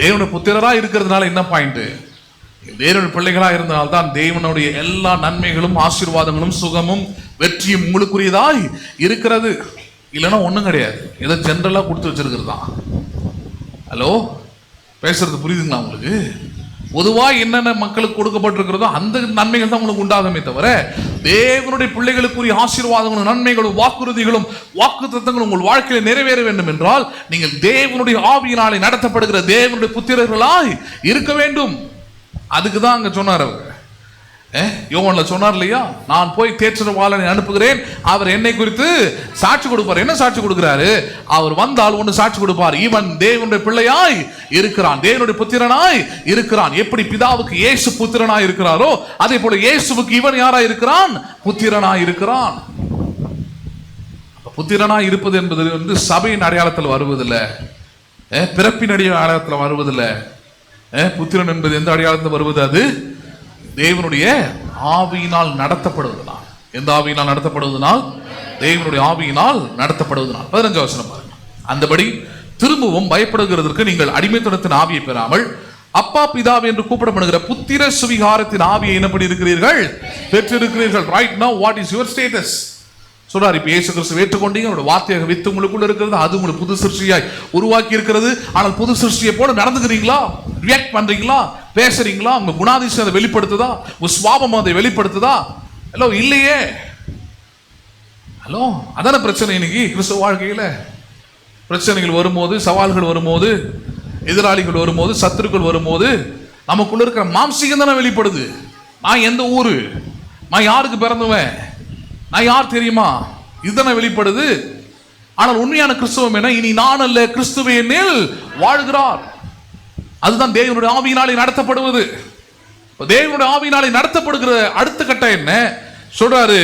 தேவனுடைய புத்திரரா இருக்கிறதுனால என்ன பாயிண்ட்? தேவனுடைய பிள்ளைகளா இருந்தனால்தான் தேவனுடைய எல்லா நன்மைகளும் ஆசீர்வாதங்களும் சுகமும் வெற்றியும் உங்களுக்குரியதாய் இருக்கிறது. இல்லைன்னா ஒன்றும் கிடையாது, ஏதோ ஜென்ரலாக கொடுத்து வச்சிருக்கிறது தான். ஹலோ, பேசுறது புரியுதுங்களா உங்களுக்கு? பொதுவாக என்னென்ன மக்களுக்கு கொடுக்கப்பட்டிருக்கிறதோ அந்த நன்மைகள் தான் உங்களுக்கு உண்டாகுமே தவிர தேவனுடைய பிள்ளைகளுக்குரிய ஆசீர்வாதங்களும் நன்மைகளும் வாக்குறுதிகளும் வாக்குத்தத்தங்களும் உங்கள் வாழ்க்கையில் நிறைவேற வேண்டும் என்றால் நீங்கள் தேவனுடைய ஆவியினாலே நடத்தப்படுகிற தேவனுடைய புத்திரர்களாய் இருக்க வேண்டும். அதுக்கு தான் அங்க சொன்னார் அவர். யோவான்ல சொன்னார் இல்லையா, நான் போய் தேற்றரவாளனை அனுப்புகிறேன், அவர் என்னை குறித்து சாட்சி கொடுப்பார். என்ன சாட்சி கொடுக்கிறாரு? அவர் வந்தால் ஒன்று சாட்சி கொடுப்பார், இவன் தேவனுடைய பிள்ளையாய் இருக்கிறான், தேவனுடைய புத்திரனாய் இருக்கிறான். எப்படி பிதாவுக்கு இயேசு புத்திரனாய் இருக்கிறாரோ அதே போல இயேசுவுக்கு இவன் யாராய் இருக்கிறான், புத்திரனாய் இருக்கிறான். புத்திரனாய் இருப்பது என்பது வந்து சபையின் அடையாளத்தில் வருவதில்லை, பிறப்பின் அடையாளத்தில் வருவதில்லை. புத்திரன் என்பது எந்த அடையாளத்தில் வருவது? அது தேவனுடைய ஆவியினால் நடத்தப்படுவதனால். எந்த ஆவியினால் நடத்தப்படுவதனால்? தேவனுடைய ஆவியினால் நடத்தப்படுவதனால். 15 வசனம் பாருங்க. அந்தபடி திரும்பவும் பயப்படுகிறதற்கு நீங்கள் அடிமைத்தனத்தின் ஆவியை பெறாமல் அப்பா பிதாவே என்று கூப்பிடப்படுகிற புத்திர சுவிகாரத்தின் ஆவியை என்ன பண்ணி இருக்கிறீர்கள், பெற்றிருக்கிறீர்கள். Right now what is your status? சொல்றாரு, இப்ப இயேசு கிறிஸ்து ஏற்றுக்கொண்டீங்க, அவருடைய வார்த்தையாக வித்து உங்களுக்குள்ள இருக்கிறது, அது உங்களுக்கு புது சிருஷ்டியாய் உருவாக்கி இருக்கிறது. ஆனால் புது சிருஷ்டியை போல நடந்துக்கிறீங்களா, ரியாக்ட் பண்றீங்களா, பேசுறீங்களா? உங்க குணாதிசயம் அதை வெளிப்படுத்துதா, உங்க சுவாபம் அதை வெளிப்படுத்துதா? ஹலோ, இல்லையே. ஹலோ, அதான பிரச்சனை இன்னைக்கு கிறிஸ்துவ வாழ்க்கையில. பிரச்சனைகள் வரும்போது, சவால்கள் வரும்போது, எதிராளிகள் வரும்போது, சத்துருக்கள் வரும்போது நமக்குள்ள இருக்கிற மாம்சீகம் தானே வெளிப்படுது. நான் எந்த ஊரு, நான் யாருக்கு பிறந்துவேன், நான் யார் தெரியுமா, இதுதானே வெளிப்படுது. ஆனால் உண்மையான கிறிஸ்துவம் என்ன? இனி நான் அல்ல, கிறிஸ்துவே என்னில் வாழ்கிறார். அதுதான் தேவனுடைய ஆவியினாலே நடத்தப்படுவது. தேவனுடைய ஆவியினாலே நடத்தப்படுகிற அடுத்த கட்டம் என்ன சொல்றாரு?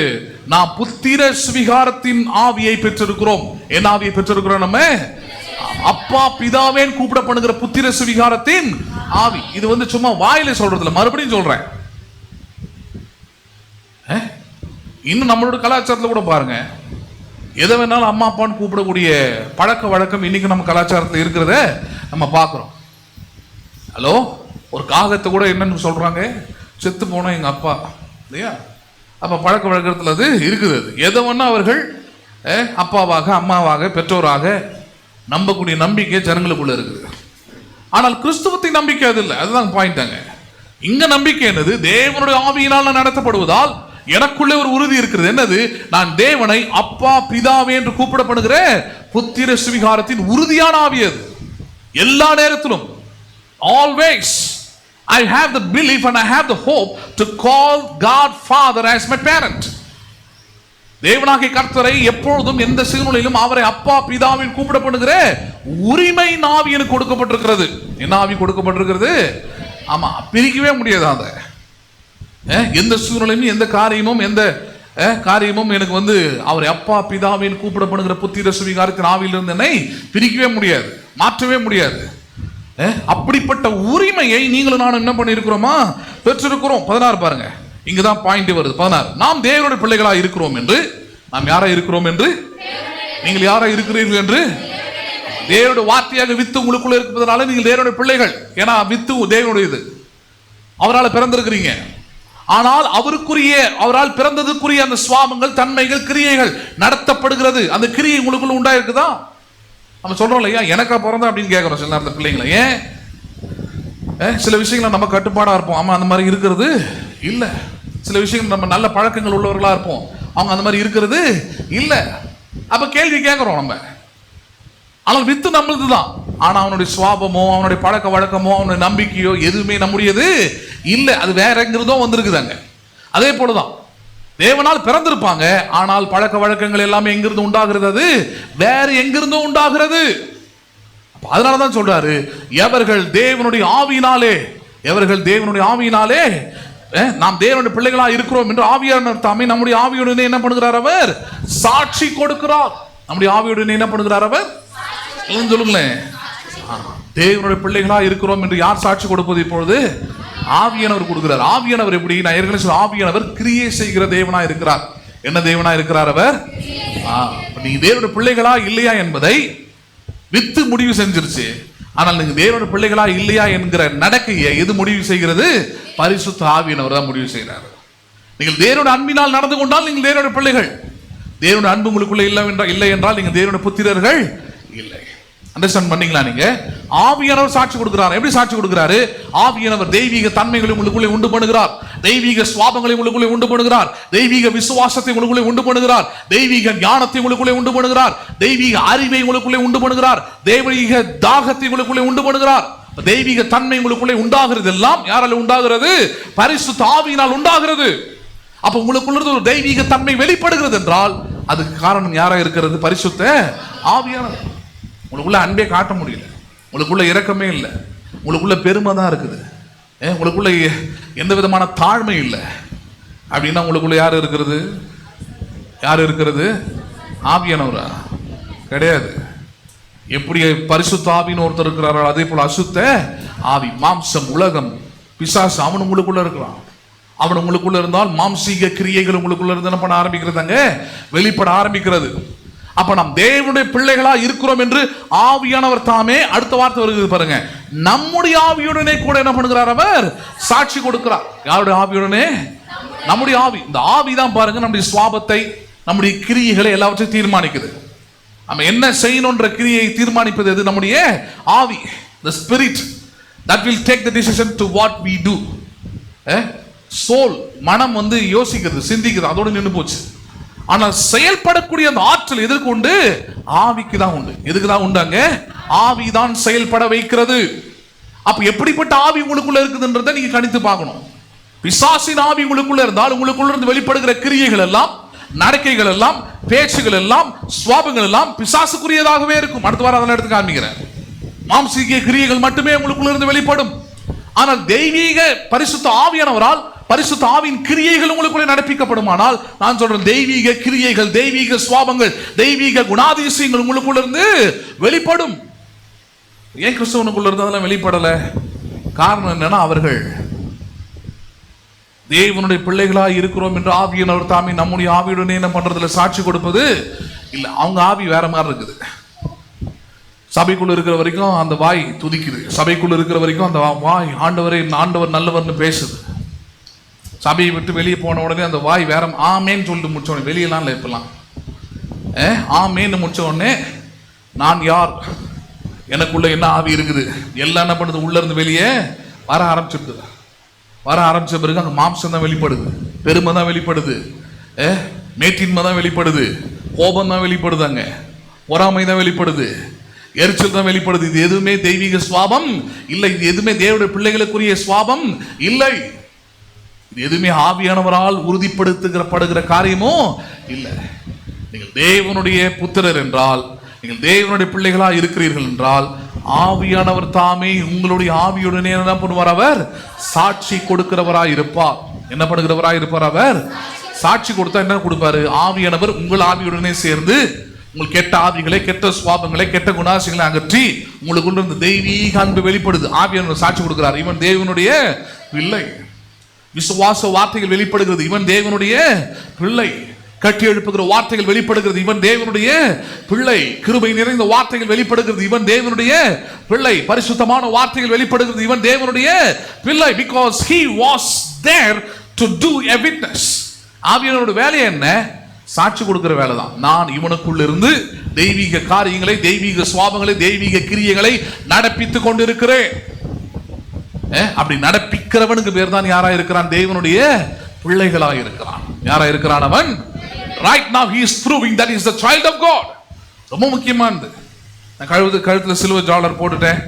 நாம் புத்திர சுவிகாரத்தின் ஆவியை பெற்றிருக்கிறோம். என்ன ஆவியை பெற்றிருக்கிறோம்? நம்ம அப்பா பிதாவேன் கூப்பிடப்படுகிற புத்திர சுவிகாரத்தின் ஆவி. இது வந்து சும்மா வாயில சொல்றது இல்லை, மறுபடியும் சொல்றேன். இன்னும் நம்மளோட கலாச்சாரத்தில் கூட பாருங்க, எதை வேணாலும் அம்மா அப்பான்னு கூப்பிடக்கூடிய பழக்க வழக்கம் இன்னைக்கு நம்ம கலாச்சாரத்தில் இருக்கிறத நம்ம பார்க்குறோம். ஹலோ, ஒரு காகத்தை கூட என்னன்னு சொல்றாங்க, செத்து போனோம் எங்க அப்பா இல்லையா? அப்ப பழக்க வழக்கத்தில் அது இருக்குது. அது எதை வேணா அவர்கள் அப்பாவாக அம்மாவாக பெற்றோராக நம்பக்கூடிய நம்பிக்கை ஜனங்களுக்குள்ள இருக்குது. ஆனால் கிறிஸ்துவத்தை நம்பிக்கை அது இல்லை. அதுதான் பாயிண்டாங்க. இங்க நம்பிக்கை என்னது? தேவனுடைய ஆவியினால் நடத்தப்படுவதால் எனக்குள்ளே ஒரு உறுதி இருக்கிறது. என்னது? நான் தேவனை அப்பா பிதாவே என்று கூப்பிடப்படுகிற புத்திர சுவிகாரத்தின் உறுதியான ஆவி. அது எல்லா நேரத்திலும் always I have the belief and I have the hope to call God Father as my parent. தேவனாகிய கர்த்தரை எப்பொழுதும் எந்த சூழ்நிலையிலும் அவரை அப்பா பிதாவின் கூப்பிடப்படுகிற உரிமை ஆவி எனக்கு கொடுக்கப்பட்டிருக்கிறது. என்ன ஆவி கொடுக்கப்பட்டிருக்கிறது? ஆமா, பிரிக்கவே முடியாது. அதை எந்த சூழ்நிலையும் எந்த காரியமும் எனக்கு வந்து அவரை அப்பா பிதாவின் கூப்பிடப்படுகிற புத்திர சுவிகாரத்தின் ஆவியிலிருந்து என்னை பிரிக்கவே முடியாது, மாற்றவே முடியாது. அப்படிப்பட்ட உரிமையை நீங்களும் நானும் என்ன பண்ணியிருக்கிறோமா? பெற்றிருக்கிறோம். 16 பாருங்க, இங்கதான் பாயிண்ட் வருது. 16 நாம் தேவனுடைய பிள்ளைகளா இருக்கிறோம் என்று. நாம் யாரா இருக்கிறோம் என்று? நீங்கள் யாரா இருக்கிறீர்கள் என்று? தேவனுடைய வார்த்தையாக வித்து உங்களுக்குள்ள இருப்பதனால நீங்கள் தேவனுடைய பிள்ளைகள். ஏன்னா வித்து தேவனுடையது, அவரால் பிறந்திருக்கிறீங்க. ஆனால் அவரால் பிறந்ததுக்குரிய அந்த சுவாபங்கள், தன்மைகள், கிரியைகள் நடத்தப்படுகிறது. அந்த கிரியை உங்களுக்குள்ள உண்டாயிருக்குதா? நம்ம சொல்றோம் இல்லையா, எனக்கா பிறந்த அப்படின்னு கேட்கிறோம் சில நேரத்தில் பிள்ளைங்களை. ஏன் சில விஷயங்கள் நம்ம கட்டுப்பாடா இருப்போம், ஆமா அந்த மாதிரி இருக்கிறது இல்ல. சில விஷயங்கள் நம்ம நல்ல பழக்கங்கள் உள்ளவர்களா இருப்போம், அவங்க அந்த மாதிரி இருக்கிறது இல்ல. அப்ப கேள்வி கேட்கிறோம் நம்ம. ஆனால் வித்து நம்மளுதுதான். ஆனா அவனுடைய சுவாபமோ அவனுடைய பழக்க வழக்கமோ அவனுடைய நம்பிக்கையோ எதுவுமே நம்முடையது இல்லை. அது வேற எங்கிருந்தோ வந்திருக்குதாங்க. அதே போலதான் தேவனால் பிறந்திருப்பாங்க, ஆனால் பழக்க வழக்கங்கள் எல்லாமே எங்கிருந்து உண்டாகிறது? அது வேற எங்கிருந்தோ உண்டாகிறது. அதனாலதான் சொல்றாரு, எவர்கள் தேவனுடைய ஆவியினாலே நாம் தேவனுடைய பிள்ளைகளா இருக்கிறோம் என்று ஆவியானவர் தாமே நம்முடைய ஆவியுடனே என்ன பண்ணுகிறார்? அவர் சாட்சி கொடுக்கிறார். நம்முடைய ஆவியுடனே என்ன பண்ணுகிறார்? அவர் சொல்லுங்களேன். தேவனுடைய பிள்ளைகளா இருக்கிறோம் என்று யார் சாட்சி கொடுப்பது? இப்பொழுது ஆவியானவர் கொடுக்கிறார். ஆவியானவர் எப்படி? நான் ஏற்கனவே சொல்ல, ஆவியானவர் கிரியை செய்கிற தேவனா இருக்கிறார். என்ன தேவனா இருக்கிறார் அவர்? நீங்க தேவனுடைய பிள்ளைகளா இல்லையா என்பதை வித்து முடிவு செஞ்சிருச்சு. ஆனால் நீங்க தேவனுடைய பிள்ளைகளா இல்லையா என்கிற நடக்கையை எது முடிவு செய்கிறது? பரிசுத்த ஆவியானவர் தான் முடிவு செய்கிறார். நீங்கள் தேவனுடைய அன்பினால் நடந்து கொண்டால் நீங்கள் தேவனுடைய பிள்ளைகள். தேவனுடைய அன்பு உங்களுக்குள்ள இல்லை என்றால் நீங்கள் தேவனுடைய புத்திரர்கள் இல்லை. அண்டர்ஸ்டாண்ட் பண்ணீங்களா? நீங்க ஆவியானவர் சாட்சி கொடுக்கிறார். எப்படி சாட்சி கொடுக்கிறாரு? ஆவியானவர் தெய்வீக தன்மைகளை உங்களுக்குள்ளே உண்டு பண்ணுகிறார், தெய்வீக சுவாபங்களை உங்களுக்குள்ளே உண்டு பண்ணுகிறார், தெய்வீக விசுவாசத்தை உங்களுக்குள்ளே உண்டு பண்ணுகிறார், தெய்வீக ஞானத்தை உங்களுக்குள்ளே உண்டு பண்ணுகிறார், தெய்வீக அறிவை உங்களுக்குள்ளே உண்டு பண்ணுகிறார், தெய்வீக தாகத்தை உங்களுக்குள்ளே உண்டு பண்ணுகிறார். தெய்வீக தன்மை உங்களுக்குள்ளே உண்டாகிறது எல்லாம் யாரால உண்டாகிறது? பரிசுத்த ஆவியினால் உண்டாகிறது. அப்ப உங்களுக்குள்ள ஒரு தெய்வீக தன்மை வெளிப்படுகிறது என்றால் அதுக்கு காரணம் யாரா இருக்கிறது? பரிசுத்த ஆவியானவர். உங்களுக்குள்ள அன்பே காட்ட முடியல, உங்களுக்குள்ள இரக்கமே இல்லை, உங்களுக்குள்ள பெருமை தான் இருக்குது, உங்களுக்குள்ள எந்த விதமான தாழ்மை இல்லை அப்படின்னா உங்களுக்குள்ள யார் இருக்கிறது? யார் இருக்கிறது? ஆவியானவரா? கிடையாது. எப்படி பரிசுத்த ஆவின்னு ஒருத்தர் இருக்கிறாரோ அதே போல அசுத்த ஆவி, மாம்சம், உலகம், பிசாசு அவன் உங்களுக்குள்ள இருக்கிறான். அவன் உங்களுக்குள்ள இருந்தால் மாம்சீக கிரியைகள் உங்களுக்குள்ள இருந்து என்ன பண்ண ஆரம்பிக்கிறதாங்க? வெளிப்பட ஆரம்பிக்கிறது. அப்ப நாம் தேவனுடைய பிள்ளைகளா இருக்கிறோம் என்று ஆவியானவர் தாமே, அடுத்த வார்த்தை வருகிறது பாருங்க, நம்முடைய ஆவியுடனே கூட என்ன பண்ணுகிறார்? அவர் சாட்சி கொடுக்கிறார். யாருடைய ஆவியுடனே? நம்முடைய ஆவி. இந்த ஆவி தான் பாருங்க நம்முடைய சுவாபத்தை, நம்முடைய கிரியைகளை எல்லாவற்றையும் தீர்மானிக்குது. நம்ம என்ன செய்யணும்ன்ற கிரியை தீர்மானிப்பது எது? நம்முடைய ஆவி. the spirit that will take the decision to what we do. Soul, மனம் யோசிக்கிறது, சிந்திக்கிறது, அதோட நின்று போச்சு. ஆனால் செயல்படக்கூடிய அந்த ஆற்றல் எதற்கு உண்டு? ஆவிக்கு தான் உண்டு. எதுக்கு தான் உண்டாங்க? ஆவிதான் செயல்பட வைக்கிறது. அப்ப எப்படிப்பட்ட ஆவி உங்களுக்குள்ள இருக்குதுன்றதை நீங்க கணித்து பார்க்கணும். பிசாசின் ஆவி உங்களுக்குள்ள இருந்தால் உங்களுக்குள்ள இருந்து வெளிப்படுகிற கிரியைகள் எல்லாம், நடக்கைகள் எல்லாம், பேச்சுகள் எல்லாம், சுவாபங்கள் எல்லாம் பிசாசுக்குரியதாகவே இருக்கும். அடுத்த வாரம் அதெல்லாம் எடுத்து காமிக்கிறேன். மாம்சீக கிரியைகள் மட்டுமே உங்களுக்குள்ள இருந்து வெளிப்படும். ஆனால் தெய்வீக பரிசுத்த ஆவியானவரால் பரிசுத்த ஆவியின் கிரியைகள் உங்களுக்குள்ளே நடப்பிக்கப்படுமானால், நான் சொல்றேன், தெய்வீக கிரியைகள், தெய்வீக சுவாபங்கள், தெய்வீக குணாதிசயங்கள் உங்களுக்குள்ள இருந்து வெளிப்படும். ஏன் கிறிஸ்தவனுக்குள்ள இருந்து அதெல்லாம் வெளிப்படல? காரணம் என்னன்னா, அவர்கள் தேவனுடைய பிள்ளைகளாக இருக்கிறோம் என்று ஆவியானவர் தாமே நம்முடைய ஆவியுடனே என்ன பண்றதுல சாட்சி கொடுப்பது இல்லை. அவங்க ஆவி வேற மாதிரி இருக்குது. சபைக்குள்ள இருக்கிற வரைக்கும் அந்த வாய் துதிக்குது, சபைக்குள்ள இருக்கிற வரைக்கும் அந்த வாய் ஆண்டவரே, ஆண்டவர் நல்லவர்னு பேசுது. சபையை விட்டு வெளியே போன உடனே அந்த வாய் வேற ஆமேன்னு சொல்லிட்டு முடிச்ச உடனே, வெளியெல்லாம் இல்லை இப்பெல்லாம், ஆமேன்னு முடிச்ச உடனே நான் யார், எனக்குள்ள என்ன ஆவி இருக்குது, எல்லாம் என்ன பண்ணுது? உள்ள இருந்து வெளியே வர ஆரம்பிச்சிடுது. வர ஆரம்பிச்ச பிறகு அங்கே மாம்சம் தான் வெளிப்படுது, பெருமை தான் வெளிப்படுது, மேட்டின்மை தான் வெளிப்படுது, கோபம் தான் வெளிப்படுது, அங்கே பொறாமை தான் வெளிப்படுது, எரிச்சல் தான் வெளிப்படுது. இது எதுவுமே தெய்வீக சுவாபம் இல்லை. இது எதுவுமே தேவனுடைய பிள்ளைகளுக்குரிய சுவாபம் இல்லை. இது எதுவுமே ஆவியானவரால் உறுதிப்படுத்துகிறப்படுகிற காரியமோ இல்லை. நீங்கள் தேவனுடைய புத்திரர் என்றால், நீங்கள் தேவனுடைய பிள்ளைகளா இருக்கிறீர்கள் என்றால், ஆவியானவர் தாமே உங்களுடைய ஆவியுடனே என்ன பண்ணுவார்? அவர் சாட்சி கொடுக்கிறவராய் இருப்பார். என்ன பண்ணுகிறவராய் இருப்பார்? அவர் சாட்சி கொடுத்தா என்ன கொடுப்பாரு? ஆவியானவர் உங்கள் ஆவியுடனே சேர்ந்து உங்கள் கெட்ட ஆவிகளை, கெட்ட சுவாபங்களை, கெட்ட குணாசிகளை அகற்றி உங்களுக்குள்ள இருந்து தெய்வீக அன்பு வெளிப்படுது. ஆவியானவர் சாட்சி கொடுக்கிறார், இவன் தேவனுடைய பிள்ளை. விசுவாச வார்த்தைகள் வெளிப்படுகிறது, இவன் தேவனுடைய பிள்ளை. கட்டி எழுப்புகிற வார்த்தைகள் வெளிப்படுகிறது, இவன் தேவனுடைய பிள்ளை. கிருபை நிறைந்த வார்த்தைகள் வெளிப்படுகிறது, இவன் தேவனுடைய பிள்ளை. பரிசுத்தமான வார்த்தைகள் வெளிப்படுகிறது, இவன் தேவனுடைய பிள்ளை. because he was there to do a witness. ஆவியானவரோட வேலை என்ன? சாட்சி கொடுக்கிற வேலை தான். நான் இவனுக்குள்ள இருந்து தெய்வீக காரியங்களை, தெய்வீக சுவாபங்களை, தெய்வீக கிரியைகளை நடப்பித்துக் கொண்டிருக்கிறேன். அப்படி நடப்பிக்கிறவனுக்கு பேர் தான் யாரா இருக்கிறான்? தேவனுடைய பிள்ளைகளா இருக்கிறான். யாரா இருக்கிறான் அவன்? right now he is proving that he is the child of God. ரொம்ப முக்கியமானது. நான் கழுத்துல சில்வர் ஜாலர் போட்டுட்டேன்,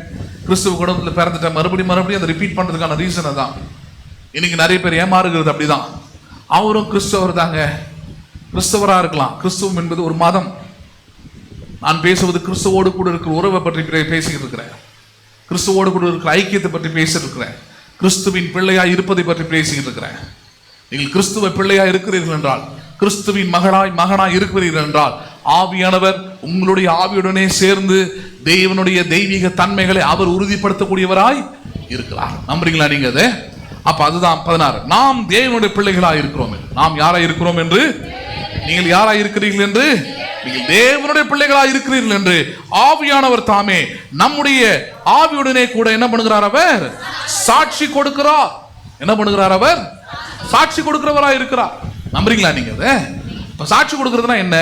கிறிஸ்துவ குடும்பத்தில் பிறந்துட்டேன், மறுபடியும் அதை ரிப்பீட் பண்றதுக்கான ரீசன் தான். இன்னைக்கு நிறைய பேர் ஏமாறுகிறது அப்படிதான். அவரும் கிறிஸ்தவர் தாங்க, கிறிஸ்தவரா இருக்கலாம். கிறிஸ்துவம் என்பது ஒரு மதம். நான் பேசுவது கிறிஸ்துவோடு கூட இருக்கிற உறவை பற்றி பேசிக்கிட்டு இருக்கிறேன், கிறிஸ்துவோடு கூட இருக்கிற ஐக்கியத்தை பற்றி பேசிட்டு இருக்கிறேன், கிறிஸ்துவின் பிள்ளையா இருப்பதை பற்றி பேசிக்கிட்டு இருக்கிறேன். நீங்கள் கிறிஸ்துவ பிள்ளையா இருக்கிறீர்கள் என்றால், கிறிஸ்துவின் மகனாய் இருக்கிறீர்கள் என்றால், ஆவியானவர் உங்களுடைய ஆவியுடனே சேர்ந்து தேவனுடைய தெய்வீக தன்மைகளை அவர் உறுதிப்படுத்தக்கூடியவராய் இருக்கிறார். நம்புறீங்களா நீங்க? அதை அப்ப அதுதான் 16. நாம் தேவனுடைய பிள்ளைகளாய் இருக்கிறோம். நாம் யாராய் இருக்கிறோம் என்று, நீங்கள் யாராய் இருக்கிறீர்கள் என்று, நீங்கள் தேவனுடைய பிள்ளைகளாய் இருக்கிறீர்கள் என்று ஆவியானவர் தாமே நம்முடைய ஆவியுடனே கூட என்ன பண்ணுகிறார்? அவர் சாட்சி கொடுக்கிறார். என்ன பண்ணுகிறார்? அவர் சாட்சி கொடுக்கிறவராய் இருக்கிறார். நம்புறீங்களா நீங்க? அதை சாட்சி கொடுக்கிறதுனா என்ன?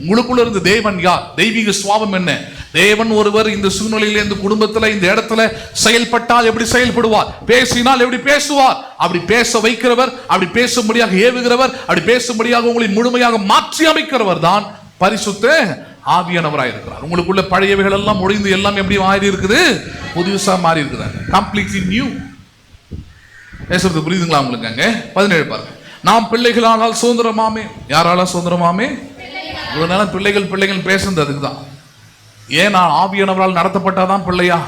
உங்களுக்குள்ள இருந்து தேவன் யார், தெய்வீக சுவாபம் என்ன, தேவன் ஒருவர் இந்த சூழ்நிலையில, இந்த குடும்பத்துல, இந்த இடத்துல செயல்பட்டால் எப்படி செயல்படுவார், பேசினால் எப்படி பேசுவார், அப்படி பேச வைக்கிறவர், அப்படி பேசும்படியாக ஏவுகிறவர், அப்படி பேசும்படியாக உங்களை முழுமையாக மாற்றி அமைக்கிறவர் தான் பரிசுத்த ஆவியானவராய் இருக்கிறார். உங்களுக்குள்ள பழையவைகள் எல்லாம் ஒழிந்து எல்லாம் எப்படி மாறி இருக்குது? புதுசா மாறி இருக்குது. Completely new. பேசுறது புரியுதுங்களா உங்களுக்கு? அங்க 17 பாருங்க. நாம் பிள்ளைகளானால் சுதந்திரமாமே. யாரால சுதந்திரமாமே? இவ்வளவு நேரம் பிள்ளைகள் பேசுறது அதுக்கு தான். ஏன் நான் ஆவியானவரால் நடத்தப்பட்டாதான் பிள்ளையா?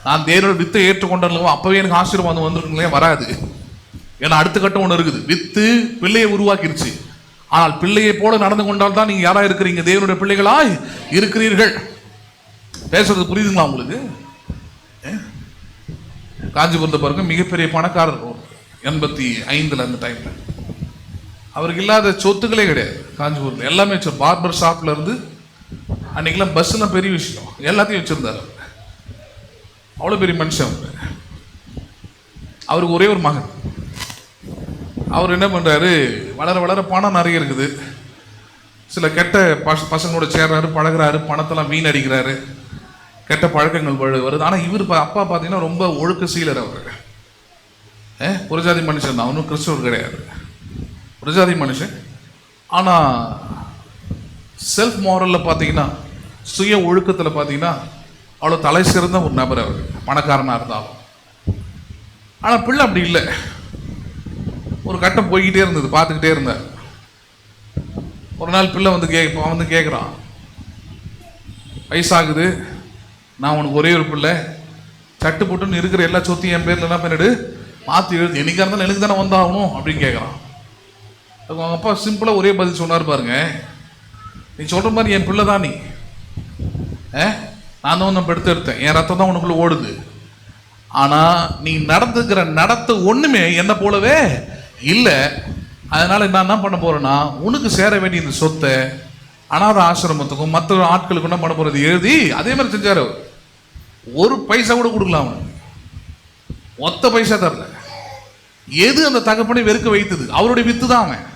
நான் தேவனோட வித்தை ஏற்றுக்கொண்டோ அப்பவே எனக்கு ஆசீர்வாதம் வந்துருக்குங்களே? வராது. ஏன்னா அடுத்த கட்டம் ஒன்று இருக்குது. வித்து பிள்ளையை உருவாக்கிருச்சு. ஆனால் பிள்ளையை போல நடந்து கொண்டால் தான் நீங்க யாரா இருக்கிறீங்க? தேவனுடைய பிள்ளைகளாய் இருக்கிறீர்கள். பேசுறது புரியுதுங்களா உங்களுக்கு? காஞ்சிபுரத்தை பாருங்க, மிகப்பெரிய பணக்காரர் 85 அந்த டைம்ல. அவருக்கு இல்லாத சொத்துக்களே கிடையாது காஞ்சிபுரத்தில். எல்லாமே பார்பர் ஷாப்ல இருந்து, அன்னைக்கெல்லாம் பஸ்லாம் பெரிய விஷயம், எல்லாத்தையும் வச்சிருந்தார். அவ்வளோ பெரிய மனுஷன். அவருக்கு ஒரே ஒரு மகன். அவர் என்ன பண்றாரு? வளர வளர பணம் நிறைய இருக்குது. சில கெட்ட பசங்களோட சேர்றாரு, பழகிறாரு, பணத்தெல்லாம் வீணடிக்கிறாரு, கெட்ட பழக்கங்கள் வருது. ஆனால் இவர் அப்பா பார்த்தீங்கன்னா ரொம்ப ஒழுக்க சீலர். அவர் புரஜாதி மனுஷன் தான், அவனும் கிறிஸ்தவர் கிடையாது, புரஜாதி மனுஷன். ஆனால் செல்ஃப் மாரலில் பார்த்தீங்கன்னா, சுய ஒழுக்கத்தில் பார்த்தீங்கன்னா அவ்வளோ தலை சிறந்த ஒரு நபர் அவர், பணக்காரனாக இருந்தாலும். ஆனால் பிள்ளை அப்படி இல்லை. ஒரு கட்டம் போய்கிட்டே இருந்தது, பார்த்துக்கிட்டே இருந்தார். ஒரு நாள் பிள்ளை வந்து கேட்குறான், வயசாகுது, நான் உனக்கு ஒரே ஒரு பிள்ளை, சட்டு போட்டுன்னு இருக்கிற எல்லா சொத்தையும் என் பேரில் என்ன பண்ணிடு, மாற்றி எழுது, என்னைக்கா இருந்தாலும் எனக்கு தானே வந்தாகணும் அப்படின்னு கேட்குறான். அவங்க அப்பா சிம்பிளாக ஒரே பதில் சொன்னார் பாருங்க, நீ சொல்கிற மாதிரி என் பிள்ளை தான், நீ நான் தான் உன்னை எடுத்தேன், என் ரத்தம் தான் உனக்குள்ளே ஓடுது. ஆனால் நீ நடந்துக்கிற நடத்த ஒன்றுமே என்ன போலவே இல்லை. அதனால் நான் என்ன பண்ண போகிறேன்னா, உனக்கு சேர வேண்டிய இந்த சொத்தை அனாத ஆசிரமத்துக்கும் மற்ற ஆட்களுக்கும் என்ன பண்ண போகிறது எழுதி அதே மாதிரி செஞ்சார். ஒரு பைசா கூட கொடுக்கலாம், அவனுக்கு ஒத்த பைசா தரல. எது அந்த தகப்பனை வெறுக்க வைத்தது? அவருடைய வித்து தான் அவன்.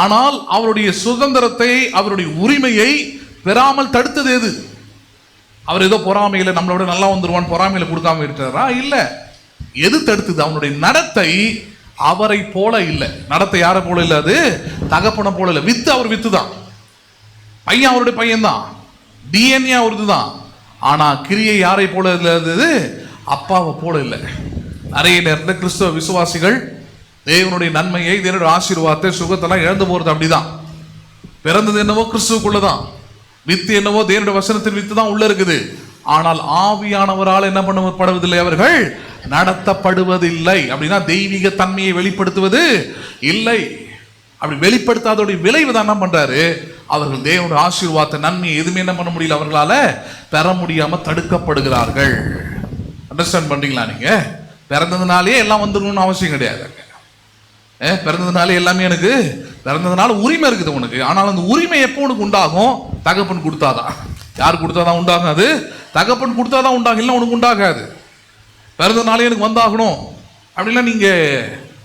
ஆனால் அவருடைய சுதந்திரத்தை, அவருடைய உரிமையை பெறாமல் தடுத்தது எது? அவர் ஏதோ பொறாமையில நம்மளோட நல்லா வந்துருவான் பொறாமையில கொடுக்காம இருக்கிறாரா? இல்லை. எது தடுத்தது? அவனுடைய நடத்தை அவரை போல இல்லை. நடத்தை யாரை போல இல்லை? அது தகப்பனை போல இல்லை. வித்து அவர் வித்து தான். பையன் அவருடைய பையன் தான், டிஎன்ஏ அவருது தான். ஆனா கிரியை யாரை போல இல்லாதது? அப்பாவை போல இல்லை. நிறைய நேரத்தில் கிறிஸ்தவ விசுவாசிகள் தேவனுடைய நன்மையை, தேவனுடைய ஆசீர்வாதத்தை, சுகத்தெல்லாம் இழந்து போறது அப்படிதான். பிறந்தது என்னவோ கிறிஸ்துவுக்குள்ளதான், வித்து என்னவோ தேவனுடைய வசனத்தின் வித்து தான் உள்ள இருக்குது. ஆனால் ஆவியானவரால் என்ன பண்ணப்படுவதில்லை, அவர்கள் நடத்தப்படுவதில்லை. அப்படின்னா தெய்வீக தன்மையை வெளிப்படுத்துவது இல்லை. அப்படி வெளிப்படுத்தாதோடைய விளைவு தான் என்ன பண்றாரு? அவர்கள் தேவனுடைய ஆசீர்வாத நன்மையை எதுவுமே என்ன பண்ண முடியல, அவர்களால பெற முடியாம தடுக்கப்படுகிறார்கள். அண்டர்ஸ்டாண்ட் பண்றீங்களா? நீங்க பிறந்ததுனாலே எல்லாம் வந்துடணும்னு அவசியம் கிடையாது. பிறந்ததுனாலே எல்லாமே எனக்கு பிறந்ததுனால உரிமை இருக்குது உனக்கு. ஆனால் அந்த உரிமை எப்போ உனக்கு உண்டாகும்? தகப்பன் கொடுத்தாதான். யார் கொடுத்தாதான் உண்டாகும்? அது தகப்பன் கொடுத்தாதான் உண்டாகும், இல்லை உனக்கு உண்டாகாது. பிறந்ததுனாலே எனக்கு வந்தாகணும் அப்படின்னா நீங்க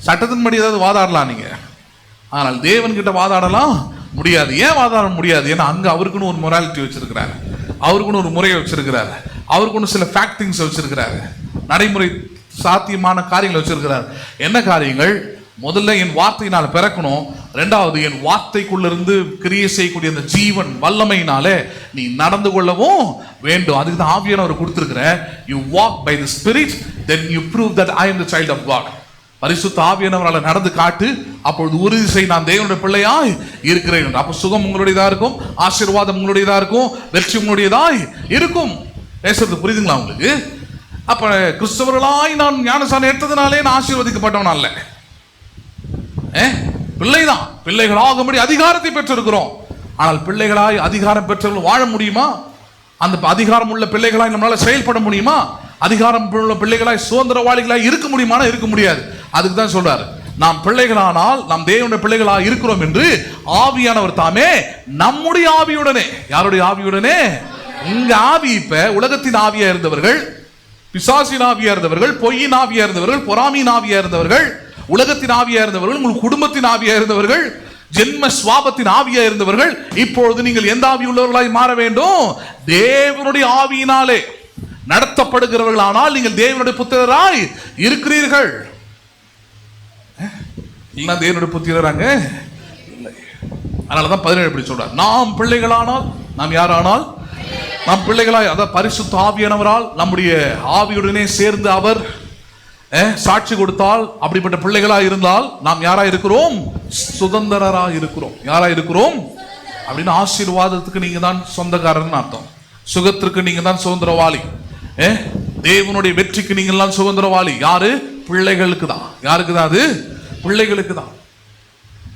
சட்டத்தின்படி ஏதாவது வாதாடலாம் நீங்க. ஆனால் தேவன் கிட்ட வாதாடலாம் முடியாது. ஏன் வாதாட முடியாது? ஏன்னா அங்க அவருக்குன்னு ஒரு மொராலிட்டி வச்சிருக்கிறாரு, அவருக்குன்னு ஒரு முறையை வச்சிருக்கிறாரு, அவருக்குன்னு சில ஃபேக்டிங்ஸ் வச்சிருக்கிறாரு, நடைமுறை சாத்தியமான காரியங்கள் வச்சிருக்கிறார். என்ன காரியங்கள்? முதல்ல என் வார்த்தையினால் பிறக்கணும். ரெண்டாவது என் வார்த்தைக்குள்ளிருந்து கிரியை செய்யக்கூடிய அந்த ஜீவன் வல்லமையினாலே நீ நடந்து கொள்ளவும் வேண்டும். அதுக்கு தான் ஆவியானவர் கொடுத்திருக்கிற. You walk by the spirit, then you prove that I am the child of God. பரிசுத்த ஆவியானவரால் நடந்து காட்டு, அப்பொழுது உறுதி செய் நான் தேவனுடைய பிள்ளையாய் இருக்கிறேன். அப்போ சுகம் உங்களுடையதா இருக்கும், ஆசீர்வாதம் உங்களுடையதா இருக்கும், வெற்றி உங்களுடையதாய் இருக்கும். பேசுறது புரியுதுங்களா உங்களுக்கு? அப்ப கிறிஸ்தவர்களாய் நான் ஞானஸ்நானம் எடுத்ததுனாலே நான் ஆசீர்வதிக்கப்பட்டவன் அல்ல. பிள்ளைதான். பிள்ளைகளாகும்படி அதிகாரத்தை பெற்றிருக்கிறோம். ஆனால் பிள்ளைகளாய் அதிகாரம் பெற்றவர்கள் வாழ முடியுமா? அந்த அதிகாரம் உள்ள பிள்ளைகளாய் நம்மளால செயல்பட முடியுமா? அதிகாரம் உள்ள பிள்ளைகளாய் சுதந்திரவாளிகளாய் இருக்க முடியுமானா இருக்க முடியாது. அதுக்கு தான் சொல்றாரு, நாம் பிள்ளைகளானால் நாம் தேவனுடைய பிள்ளைகளாக இருக்கிறோம் என்று ஆவியானவர் தாமே நம்முடைய ஆவியுடனே. யாருடைய ஆவியுடனே? இங்க ஆவி இப்ப உலகத்தின் ஆவியா இருந்தவர்கள், பிசாசின் ஆவியா இருந்தவர்கள், பொய்யின் ஆவியா இருந்தவர்கள், பொறாமையின் ஆவியா இருந்தவர்கள், உலகத்தின் ஆவியா இருந்தவர்கள், உங்கள் குடும்பத்தின் ஆவியா இருந்தவர்கள், ஜென்ம சுவாபத்தின் ஆவியா இருந்தவர்கள், இப்பொழுது நீங்கள் எந்த ஆவி உள்ளவர்களாய் மாற வேண்டும்? தேவனுடைய ஆவியினாலே நடத்தப்படுகிறவர்களானால் நீங்கள் தேவனுடைய புத்திரராய் இருக்கிறீர்கள். தேவனுடைய புத்திரராங்க இல்லை. அதனாலதான் 17 எப்படி சொல்றார், நாம் பிள்ளைகளானால், நாம் யாரானால் நாம் பிள்ளைகளாய், அதாவது பரிசுத்த ஆவியானவரால் நம்முடைய ஆவியுடனே சேர்ந்து அவர் சாட்சி கொடுத்தால், அப்படிப்பட்ட பிள்ளைகளாய் இருந்தால் நாம் யாரா இருக்கிறோம்? சுதந்திரராய் இருக்கிறோம். யாரா இருக்கிறோம் அப்படின்னு, ஆசீர்வாதத்துக்கு நீங்க தான் சொந்தக்காரன் அர்த்தம், சுகத்திற்கு நீங்க தான் சுதந்திரவாளி, தேவனுடைய வெற்றிக்கு நீங்க எல்லாம் சுதந்திரவாளி. யாரு? பிள்ளைகளுக்கு தான். யாருக்கு தான் அது? பிள்ளைகளுக்கு தான்.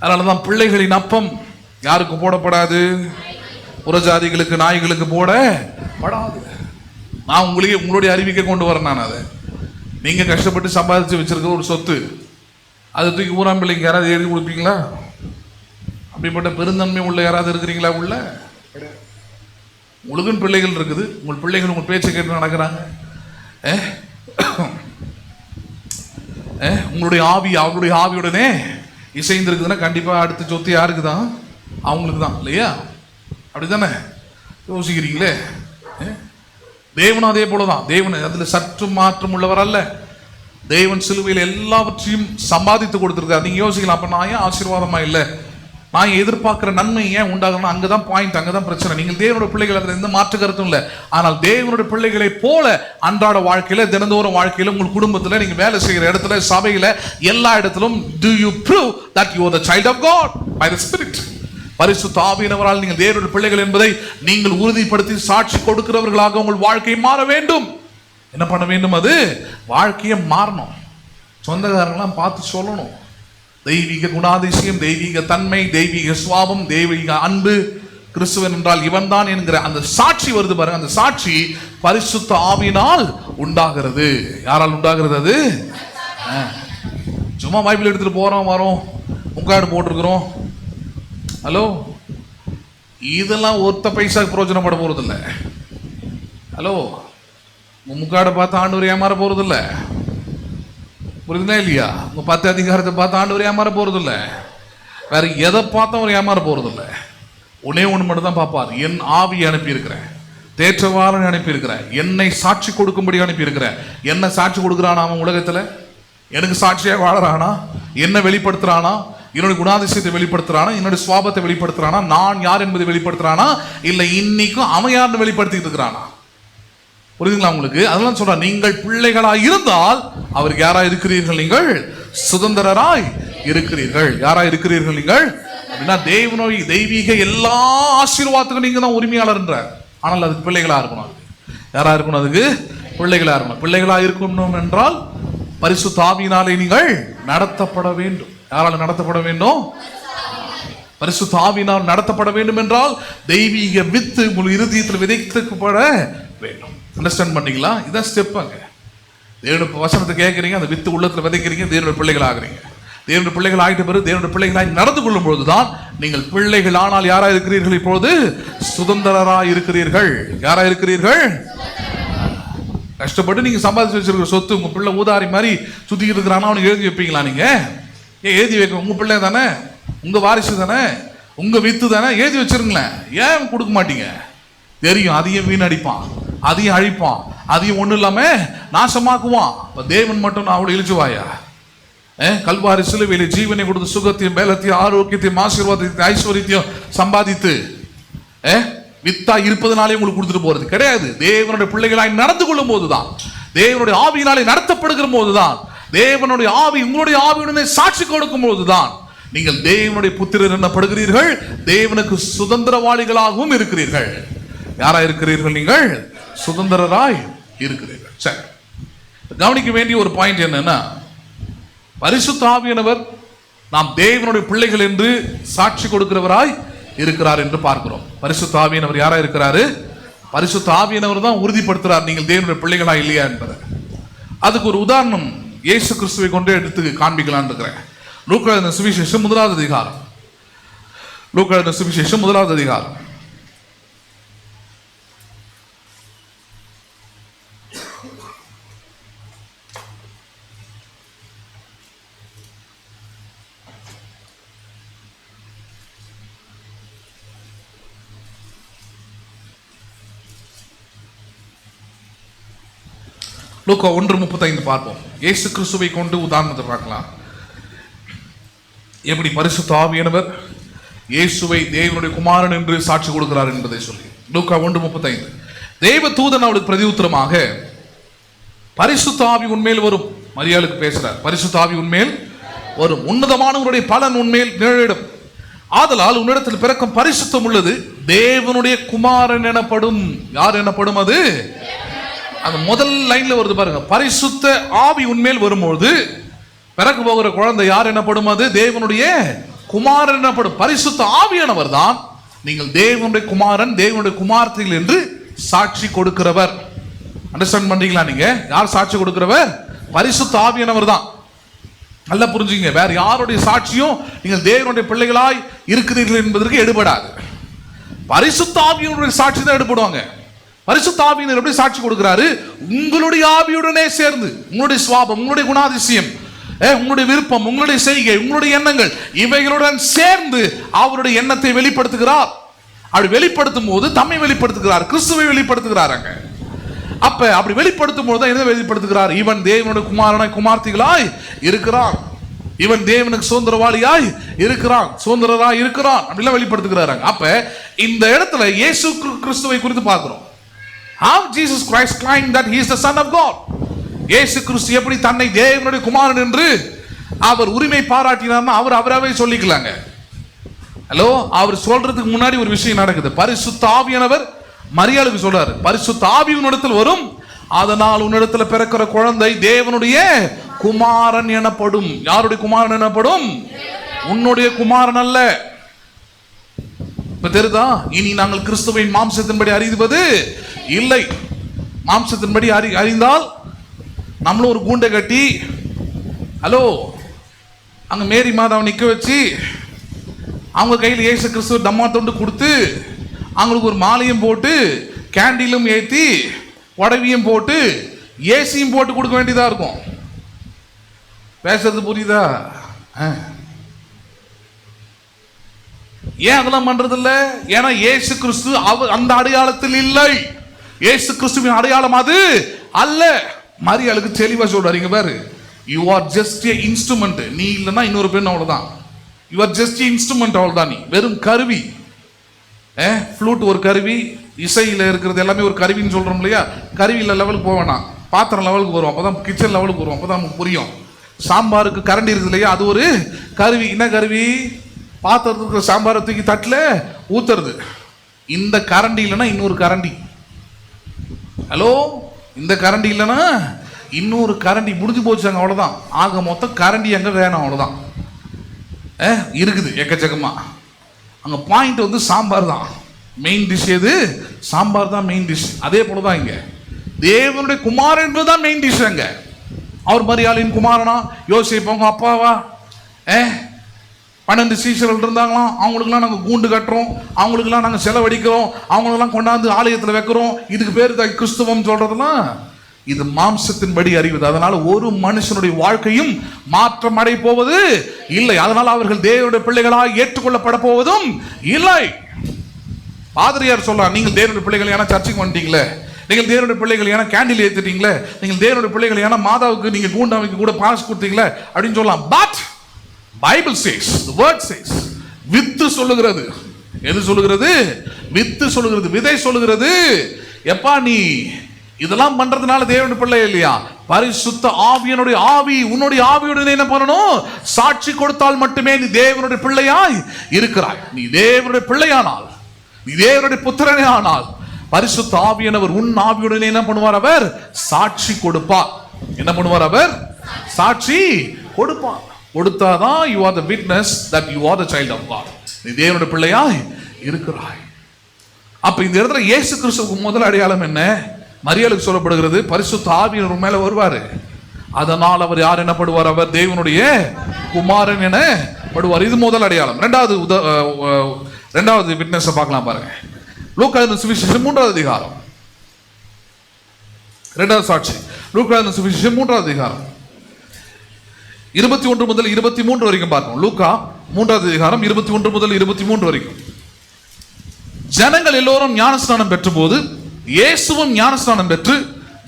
அதனாலதான் பிள்ளைகளின் அப்பம் யாருக்கு போடப்படாது? புறஜாதிகளுக்கு, நாய்களுக்கு போடப்படாது. நான் உங்களுடைய அறிவிக்க கொண்டு வரேன். நான் அதை நீங்க கஷ்டப்பட்டு சம்பாதிச்சு வச்சிருக்க ஒரு சொத்து, அதை தூக்கி ஊராம் பிள்ளைங்க யாராவது எழுதி கொடுப்பீங்களா? அப்படிப்பட்ட பெருந்தன்மை உள்ள யாராவது இருக்கிறீங்களா? உள்ள உலகின் பிள்ளைகள் இருக்குது. உங்கள் பிள்ளைகள் உங்கள் பேச்சை கேட்டு நடக்கிறாங்க. உங்களுடைய ஆவி அவருடைய ஆவியுடனே இசைந்திருக்குதுன்னா கண்டிப்பா அடுத்த சொத்து யாருக்கு தான்? அவங்களுக்கு தான், இல்லையா? அப்படித்தானே யோசிக்கிறீங்களே? தேவனும் அதே போலதான். தேவன் அதுல சற்று மாற்றம் உள்ளவர் அல்ல. தேவன் சிலுவையில் எல்லாவற்றையும் சம்பாதித்து கொடுத்திருக்காரு. நீங்க யோசிக்கலாம், அப்ப நான் ஏன் ஆசீர்வாதமா இல்லை, நான் எதிர்பார்க்கிற நன்மை ஏன் உண்டாகணும்? அங்கதான் பாயிண்ட், அங்கதான் பிரச்சனை. நீங்கள் தேவனுடைய பிள்ளைகள், அதுல எந்த மாற்று கருத்தும் இல்லை. ஆனால் தேவனுடைய பிள்ளைகளை போல அன்றாட வாழ்க்கையில, தினந்தோறும் வாழ்க்கையில, உங்கள் குடும்பத்துல, நீங்க வேலை செய்கிற இடத்துல, சபையில, எல்லா இடத்திலும் do you prove that you are the child of God by the Spirit? பரிசுத்த ஆவியானவரால் நீங்கள் தேவனுடைய பிள்ளைகள் என்பதை நீங்கள் உறுதிப்படுத்தி சாட்சி கொடுக்கிறவர்களாக உங்கள் வாழ்க்கை மாற வேண்டும். என்ன பண்ண வேண்டும்? அது வாழ்க்கையை மாறணும். சொந்தக்காரங்களாம் பார்த்து சொல்லணும், தெய்வீக குணாதிசயம், தெய்வீக தன்மை, தெய்வீக சுவாபம், தெய்வீக அன்பு, கிறிஸ்துவன் என்றால் இவன் தான் என்கிற அந்த சாட்சி வருது பாருங்க. அந்த சாட்சி பரிசுத்த ஆவியினால் உண்டாகிறது. யாரால் உண்டாகிறது? அது சும்மா பைபிள் எடுத்துட்டு போறோம், வரோம், முக்காடு போட்டிருக்கிறோம், ஹலோ, இதெல்லாம் ஒத்த பைசாக்கு பிரயோஜனப்பட போறது இல்லை. ஹலோ, முக்காடை பார்த்து ஆண்டவர் ஏமாற போறது இல்லை. புரியுதுனா இல்லையா? உங்க 10 அதிகாரத்தை பார்த்து ஆண்டவர் ஏமாற போறது இல்லை. வேற எதை பார்த்தா அவர் ஏமாற போறது இல்லை. ஒன்னே ஒன்று மட்டும் தான் பார்ப்பார். என் ஆவியை அனுப்பி இருக்கிறேன், தேற்றவாளனை அனுப்பி இருக்கிறேன், என்னை சாட்சி கொடுக்கும்படி அனுப்பி இருக்கிறேன். என்ன சாட்சி கொடுக்குறானா அவன் உலகத்துல? எனக்கு சாட்சியாக வாழறானா? என்ன வெளிப்படுத்துறானா? என்னுடைய குணாதிசயத்தை வெளிப்படுத்துறானா? என்னுடைய சுவாபத்தை வெளிப்படுத்துறானா? நான் யார் என்பதை வெளிப்படுத்துறானா? இல்லை இன்னைக்கும் அவன் யாருன்னு வெளிப்படுத்திட்டு இருக்கிறானா? புரியுதுங்களா உங்களுக்கு? அதெல்லாம் சொல்ற, நீங்கள் பிள்ளைகளாய் இருந்தால் அவருக்கு யாரா இருக்கிறீர்கள்? நீங்கள் சுதந்திரராய் இருக்கிறீர்கள். யாரா இருக்கிறீர்கள் நீங்கள் அப்படின்னா, தேவனுடைய தெய்வீக எல்லா ஆசீர்வாதத்துக்கும் நீங்க தான் உரிமையாளர் என்றார். ஆனால் அதுக்கு பிள்ளைகளா இருக்கணும். யாரா இருக்கணும்? அதுக்கு பிள்ளைகளா இருக்கணும். பிள்ளைகளா இருக்கணும் என்றால் பரிசுத்த ஆவியினாலே நீங்கள் நடத்தப்பட வேண்டும். யாரால் நடத்தப்பட வேண்டும்? பரிசுத்த ஆவியினால் நடத்தப்பட வேண்டும் என்றால் தெய்வீக வித்து உங்கள் இருதயத்தில் விதைக்கப்பட வேண்டும். அண்டர்ஸ்டாண்ட் பண்ணீங்களா? இதான் ஸ்டெப். அங்க தேவனுடைய வசனத்தை கேட்கறீங்க, அந்த வித்து உள்ளத்துல விதைக்கிறீங்க, தேவனுடைய பிள்ளைகள் ஆகிறீங்க. தேவனுடைய பிள்ளைகள் ஆகிட்ட பிறகு தேவனுடைய பிள்ளைகளாய் நடந்து கொள்ளும் பொழுதுதான் நீங்கள் பிள்ளைகள் ஆனால் யாரா இருக்கிறீர்கள்? இப்பொழுது சுதந்திரராய் இருக்கிறீர்கள். யாரா இருக்கிறீர்கள்? கஷ்டப்பட்டு நீங்க சம்பாதிச்சு வச்சிருக்கிற சொத்து உங்க பிள்ளை ஊதாரி மாதிரி சுத்திக்கிட்டு இருக்கிறானா அவனுக்கு எழுதி வைப்பீங்களா? நீங்க எழுதி வைக்க, உங்க பிள்ளை தானே, உங்க வாரிசு தானே, உங்க வித்து தானே, எழுதி வச்சிருங்களேன். ஏன் கொடுக்க மாட்டீங்க? தெரியும் அதையும் வீணடிப்பான், அதையும் அழிப்பான், அதையும் ஒண்ணு இல்லாம நாசமாக்குவான். தேவன் மட்டும் நான் அவளை இழிச்சுவாயா? கல்வாரி சிலுவையிலே ஜீவனை கொடுத்து சுகத்தையும் மேலத்தையும் ஆரோக்கியத்தையும் ஆசீர்வாதத்தையும் ஐஸ்வர்யத்தையும் சம்பாதித்து வித்தா இருப்பதனாலே உங்களுக்கு கொடுத்துட்டு போறது கிடையாது. தேவனுடைய பிள்ளைகளாய் நடந்து கொள்ளும் போதுதான், தேவனுடைய ஆவியினாலே நடத்தப்படுகிற போதுதான், தேவனுடைய ஆவி உங்களுடைய ஆவியுடனே சாட்சி கொடுக்கும் போதுதான் நீங்கள் தேவனுடைய புத்திரர் என்னப்படுகிறீர்கள், தேவனுக்கு சுதந்திரவாளிகளாகவும் இருக்கிறீர்கள். யாரா இருக்கிறீர்கள்? நீங்கள் சுதந்திரராய் இருக்கிறீர்கள். சரி, கவனிக்க வேண்டிய ஒரு பாயிண்ட் என்னன்னா, பரிசுத்த ஆவியானவர் நாம் தேவனுடைய பிள்ளைகள் என்று சாட்சி கொடுக்கிறவராய் இருக்கிறார் என்று பார்க்கிறோம். பரிசுத்த ஆவியானவர் யாரா இருக்கிறாரு? பரிசுத்த ஆவியானவர் தான் உறுதிப்படுத்துறார் நீங்கள் தேவனுடைய பிள்ளைகளா இல்லையா என்பதை. அதுக்கு ஒரு உதாரணம் இயேசு கிறிஸ்துவை கொண்டே எடுத்து காண்பிக்கலான்னு இருக்கிறேன். லூக்கா எழுதின சுவிசேஷம் 1வது அதிகாரம். லூக்கா எழுதின சுவிசேஷம் 1வது அதிகாரம். லூக்கா 1:35 பார்ப்போம். இயேசு கிறிஸ்துவை கொண்டு உதாரணத்தை பார்க்கலாம். எப்படி பரிசுத்த ஆவியானவர் இயேசுவை தேவனுடைய குமாரன் என்று சாட்சி கொடுக்கிறார் என்பதை சொல்லி. லூக்கா 1:35. தேவ தூதன் அவளுக்கு பிரதியுத்தரமாக, பரிசுத்த ஆவி உன்மேல் வரும். மரியாளுக்கு பேசுறார். பரிசுத்த ஆவி உன்மேல் வரும், உன்னதமானவருடைய பலன் உன்மேல் நிழலிடும். ஆதலால் உன்னிடத்தில் பிறக்கும் பரிசுத்தம் உள்ளது தேவனுடைய குமாரன் எனப்படும். யார் எனப்படும்? அது அந்த முதல் லைன்ல வருது பாருங்க. பரிசுத்த ஆவி உன்மேல் வரும்போது பிறகு போகிற குழந்தை யார் எனப்படும்? அது தேவனுடைய குமாரன் எனப்படும். பரிசுத்த ஆவியானவர் தான் நீங்கள் தேவனுடைய குமாரன், தேவனுடைய குமார்த்திகள் என்று சாட்சி கொடுக்கிறவர். அண்டர்ஸ்டாண்ட் பண்றீங்களா? நீங்க யார் சாட்சி கொடுக்கிறவர்? பரிசுத்த ஆவியானவர் தான். நல்லா புரிஞ்சுங்க. வேற யாருடைய சாட்சியும் நீங்கள் தேவனுடைய பிள்ளைகளாய் இருக்கிறீர்கள் என்பதற்கு எடுபடாது. பரிசுத்த ஆவியினுடைய சாட்சி தான் எடுபடுவாங்க. பரிசுத்த ஆவியினர் எப்படி சாட்சி கொடுக்கிறாரு? உங்களுடைய ஆவியுடனே சேர்ந்து உங்களுடைய சுவாபம், உங்களுடைய குணாதிசயம், உங்களுடைய விருப்பம், உங்களுடைய செய்கை, உங்களுடைய எண்ணங்கள் இவைகளுடன் சேர்ந்து அவருடைய எண்ணத்தை வெளிப்படுத்துகிறார். அப்படி வெளிப்படுத்தும் போது தம்மை வெளிப்படுத்துகிறார், கிறிஸ்துவை வெளிப்படுத்துகிறாங்க. அப்ப அப்படி வெளிப்படுத்தும் போது என்ன வெளிப்படுத்துகிறார்? இவன் தேவனுடைய குமாரனாய் குமார்த்திகளாய் இருக்கிறான், இவன் தேவனுக்கு சுதந்திரவாளியாய் இருக்கிறான், சுதந்திரராய் இருக்கிறான் அப்படிலாம் வெளிப்படுத்துகிறாங்க. அப்ப இந்த இடத்துல இயேசு கிறிஸ்துவை குறித்து பார்க்கிறோம். How Jesus Christ claimed that he is the son of God. இயேசு கிறிஸ்து எப்படி தன்னை தேவனுடைய குமாரன் என்று அவர் உரிமை பாராட்டினார்னா அவர் அவராவே சொல்லிக்கலாங்க. ஹலோ, அவர் சொல்றதுக்கு முன்னாடி ஒரு விஷயம் நடக்குது. பரிசுத்த ஆவியானவர் மரியாளுக்கு சொல்றாரு, பரிசுத்த ஆவி உன்னிடத்தில் வரும், அதனால் உன்னிடத்தில் பிறக்கிற குழந்தை தேவனுடைய குமாரன் எனப்படும். யாருடைய குமாரன் எனப்படும்? உன்னுடைய குமாரன் அல்ல. இப்ப தெரியுதா? இனி நாங்கள் கிறிஸ்துவின் மாம்சத்தின்படி அறிவது இல்லை. மாம்சத்தின்படி அறிந்தால் நம்மளும் ஒரு கூண்டை கட்டி, ஹலோ, அங்க மேரி மாதாவை நிக்க வச்சு அவங்க கையில் இயேசு கிறிஸ்துவ தம்மா தொண்டு கொடுத்து அவங்களுக்கு ஒரு மாலையும் போட்டு கேண்டிலும் ஏற்றி உடவியும் போட்டு ஏசியும் போட்டு கொடுக்க வேண்டியதா இருக்கும். பேசுறது புரியுதா? ஏன் அதெல்லாம் பண்றது இல்ல? ஏன்னா இயேசு கிறிஸ்து அந்த அடையாளத்தில் இல்லை. இயேசு கிறிஸ்துவின் அடையாளம் அது அல்ல. மரியாளுக்கு தெளிவா சொல்றாரு பாரு, you are just A instrument. நீ இல்லைன்னா இன்னொரு பெண், அவ்வளவுதான். You are just A instrument, அவ்வளவுதான். நீ வெறும் கருவி. ஃப்ளூட் ஒரு கருவி, இசையில இருக்கிறது எல்லாமே ஒரு கருவின்னு சொல்றோம் இல்லையா? கருவியில லெவலுக்கு போக வேணாம், பாத்திரம் லெவலுக்கு வரும், அப்பதான் கிச்சன் லெவலுக்கு வரும், அப்பதான் நமக்கு புரியும். சாம்பாருக்கு கரண்டி இருக்குது இல்லையா? அது ஒரு கருவி. என்ன கருவி? பாத்திரத்துக்கு சாம்பாரை தூக்கி தட்டில் ஊத்துறது. இந்த கரண்டி இல்லைன்னா இன்னொரு கரண்டி. ஹலோ, இந்த கரண்டி இல்லைன்னா இன்னொரு கரண்டி. முடிஞ்சு போச்சாங்க, அவ்வளோதான். ஆக மொத்தம் கரண்டி அங்கே வேணும், அவ்வளோதான். இருக்குது எக்கச்சக்கமா. அங்கே பாயிண்ட் வந்து சாம்பார் தான் மெயின் டிஷ். எது? சாம்பார் தான் மெயின் டிஷ். அதே போல தான் இங்கே தேவனுடைய குமாரன் என்பதுதான் மெயின் டிஷ். அங்கே அவர் மரியாளின் குமாரனா, யோசிப்பு அவங்க அப்பாவா, 12 சீஷர்கள் இருந்தாங்களாம். அவங்களுக்குலாம் நாங்கள் கூண்டு கட்டுறோம், அவங்களுக்குலாம் நாங்கள் செலவழிக்கிறோம், அவங்களெல்லாம் கொண்டாந்து ஆலயத்தில் வைக்கிறோம். இதுக்கு பேர் தான் கிறிஸ்துவம் சொல்றதுலாம். இது மாம்சத்தின்படி அறிவது. அதனால ஒரு மனுஷனுடைய வாழ்க்கையும் மாற்றம் அடை போவது இல்லை. அதனால அவர்கள் தேவனுடைய பிள்ளைகளாக ஏற்றுக்கொள்ளப்பட போவதும் இல்லை. பாதிரியார் சொல்றார், நீங்கள் தேவனுடைய பிள்ளைகள் ஏன்னா சர்ச்சைக்கு வந்துட்டீங்களே, நீங்கள் தேவனுடைய பிள்ளைகள் ஏன்னா கேண்டில் ஏத்துட்டீங்களே, நீங்கள் தேவனுடைய பிள்ளைகள் ஏன்னா மாதாவுக்கு நீங்க கூண்டாவுக்கு கூட பாஸ் கொடுத்தீங்களே அப்படின்னு சொல்லலாம். But Bible says, the word says, with சொல்லுகிறது. எது சொல்லுகிறது? வித்து சொல்லுகிறது, விதை சொல்லுகிறது. எப்பா நீ இதெல்லாம் பண்றதுனால தேவனுடைய பிள்ளை இல்லையா? பரிசுத்த ஆவியனுடைய ஆவி உன்னுடைய ஆவியுடன் என்ன பண்ணணும்? சாட்சி கொடுத்தால் மட்டுமே நீ தேவனுடைய பிள்ளையாய் இருக்கிறாய். நீ தேவனுடைய பிள்ளையானால், நீ தேவனுடைய புத்திரனே ஆனால் பரிசுத்த ஆவியானவர் உன் ஆவியுடன் என்ன பண்ணுவார்? அவர் சாட்சி கொடுப்பார். என்ன பண்ணுவார்? அவர் சாட்சி கொடுப்பார். கொடுத்தாதான் you are the witness that you are the child of God. நீ தேவனுடைய பிள்ளையாய் இருக்கிறாய். அப்ப இந்த இடத்துல இயேசு கிறிஸ்துவுக்கு முதல் அடையாளம் என்ன? மரியாளுக்கு சொல்லப்படுகிறது பரிசுத்த ஆவியானவர் மேல வருவாரு, அதனால் அவர் யார் எனப்படுவார்? அவர் தேவனுடைய குமாரன் எனப்படுவார். இது முதல் அடையாளம். இரண்டாவது விட்னஸ் பார்க்கலாம் பாருங்க. லூக்கா சுவிசேஷம் 3வது அதிகாரம், இரண்டாவது சாட்சி லூக்கா சுவிசேஷம் 3வது அதிகாரம் 21 முதல் 23 வரைக்கும் பார்க்கணும். லூக்கா 3வது அதிகாரம் 21 முதல் 23 வரைக்கும். ஜனங்கள் எல்லோரும் ஞானஸ்நானம் பெற்ற போது இயேசுவும் ஞானஸ்நானம் பெற்று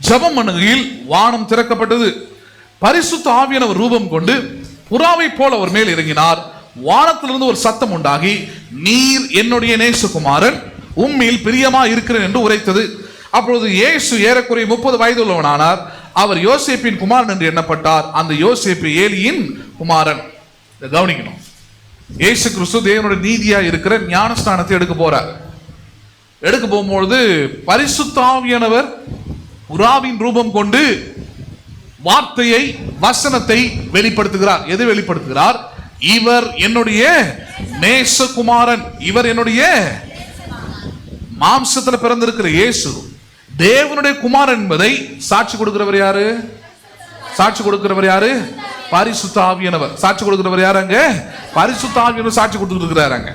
ஜெபம் பண்ணுகையில் வானம் திறக்கப்பட்டது. பரிசுத்த ஆவியானவர் ரூபம் கொண்டு புறாவை போல அவர் மேல் இறங்கினார். வானத்திலிருந்து ஒரு சத்தம் உண்டாகி, நீர் என்னுடைய நேசகுமாரன், உம்மில் பிரியமா இருக்கிறேன் என்று உரைத்தது. அப்பொழுது இயேசு ஏறக்குறைய 30 வயது உள்ளவனானார். அவர் யோசேப்பின் குமாரன் என்று எண்ணப்பட்டார். அந்த யோசேப்பு ஏலியின் குமாரன். கவனிக்கணும், இயேசு கிறிஸ்து தேவனுடைய நீதியா இருக்கிற ஞானஸ்நானத்தை எடுக்க போறார். எடுக்க போகும்பொழுது பரிசுத்த ஆவியானவர் புறாவின் ரூபம் கொண்டு வார்த்தையை, வசனத்தை வெளிப்படுத்துகிறார். எது வெளிப்படுத்துகிறார்? இவர் என்னுடைய நேசகுமாரன், இவர் என்னுடைய மாம்சத்தில் பிறந்திருக்கிற இயேசு தேவனுடைய குமாரன் என்பதை சாட்சி கொடுக்கிறவர் யாரு? சாட்சி கொடுக்கிறவர் யாரு? பரிசுத்த ஆவியானவர். சாட்சி கொடுக்கிறவர் யாரு? அங்க பரிசுத்த ஆவியானவர் சாட்சி கொடுத்துருக்கிறார். அங்க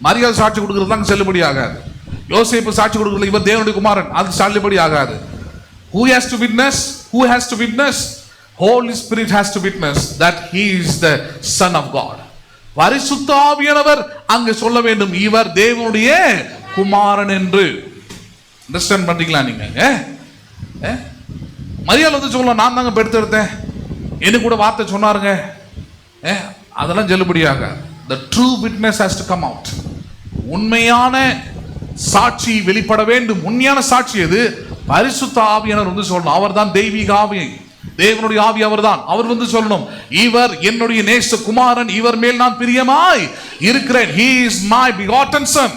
மரியாதை சாட்சி கொடுக்கிறது அங்க செல்லுபடி ஆகாது. யோசேப்பு சாட்சி கொடுக்கிறது இவர் தேவனுடைய குமாரன், அது செல்லுபடி ஆகாது. Who has to witness? Who has to witness? Holy Spirit has to witness that he is the Son of God. பரிசுத்த ஆவியானவர் அங்கு சொல்ல வேண்டும், இவர் தேவனுடைய குமாரன் என்று. அண்டர்ஸ்டாண்ட் பண்றீங்களா நீங்க? மரியாதை வந்து சொல்லலாம், நான் தாங்க பெடுத்தெடுத்தேன், எனக்கு கூட வார்த்தை சொன்னாருங்க, அதெல்லாம் செல்லுபடியாக. The true witness has to come out. உண்மையான சாட்சி வெளிப்பட வேண்டும். உண்மையான சாட்சி எது? பரிசுத்த ஆவியானவர் வந்து சொல்லணும். அவர் தான் தெய்வீக ஆவி, தேவனுடைய ஆவி அவர் தான். அவர் வந்து சொல்லணும், இவர் என்னுடைய நேச குமாரன், இவர் மேல் நான் பிரியமாய் இருக்கிறேன். He is my begotten son.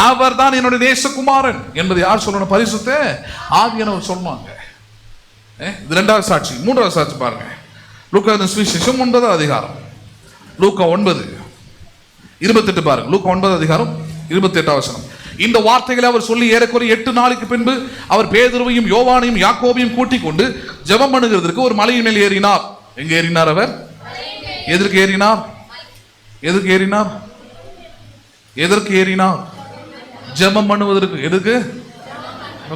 அவர் தான் என்னுடைய நேசகுமாரன் என்பதை யார் சொல்லணும்? பரிசுத்த ஆவியானவர் சொல்லுவாங்க. இது இரண்டாவது சாட்சி. மூன்றாவது சாட்சி பாருங்க. லூக்கா சுவிசேஷம் 9வது அதிகாரம், லூக்கா 9:28 பாருங்க. லூக்கா 9வது அதிகாரம் 28வது வசனம். இந்த வார்த்தைகளை அவர் சொல்லி ஏறக்குறைய 8 நாளுக்கு பின்பு அவர் பேதுருவையும் யோவானையும் யாக்கோபையும் கூட்டிக் கொண்டு ஜெபம் பண்ணுகிறதற்கு ஒரு மலையின் மேல் ஏறினார். எங்க ஏறினார் அவர்? எதற்கு ஏறினார்? எதற்கு ஏறினார்? எதற்கு ஏறினார்? ஜெபம் பண்ணுவதற்கு. எதுக்கு?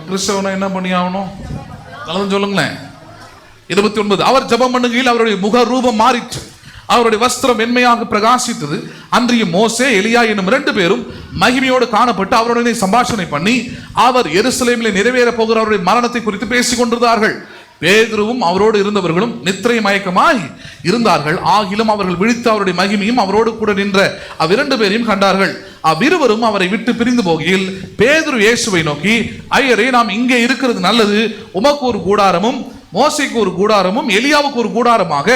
கிறிஸ்தவனை என்ன பண்ணி ஆகணும்? நல்லது சொல்லுங்களேன். 29 அவர் ஜெபம் பண்ணுகையில் அவருடைய முக ரூபம் மாறிற்று, அவருடைய வஸ்திரம் வெண்மையாக பிரகாசித்தது. அன்றைய மோசே எலியா என்னும் 2 பேரும் மகிமையோடு காணப்பட்டு அவருடனே சம்பாஷணை பண்ணி அவர் எருசலேமில் நிறைவேற போகிற அவருடைய மரணத்தை குறித்து பேசிக் கொண்டிருந்தார்கள். பேதுருவும் அவரோடு இருந்தவர்களும் நித்திரை மயக்கமாய் இருந்தார்கள். ஆகிலும் அவர்கள் விழித்து அவருடைய மகிமையும் அவரோடு கூட நின்ற அவ்விரண்டு பேரையும் கண்டார்கள். அவ்விருவரும் அவரை விட்டு பிரிந்து போகையில் பேதுரு இயேசுவை நோக்கி, ஐயரே, நாம் இங்கே இருக்கிறது நல்லது. உமக்கு ஒரு கூடாரமும் மோசேக்கு ஒரு கூடாரமும் எலியாவுக்கு ஒரு கூடாரமாக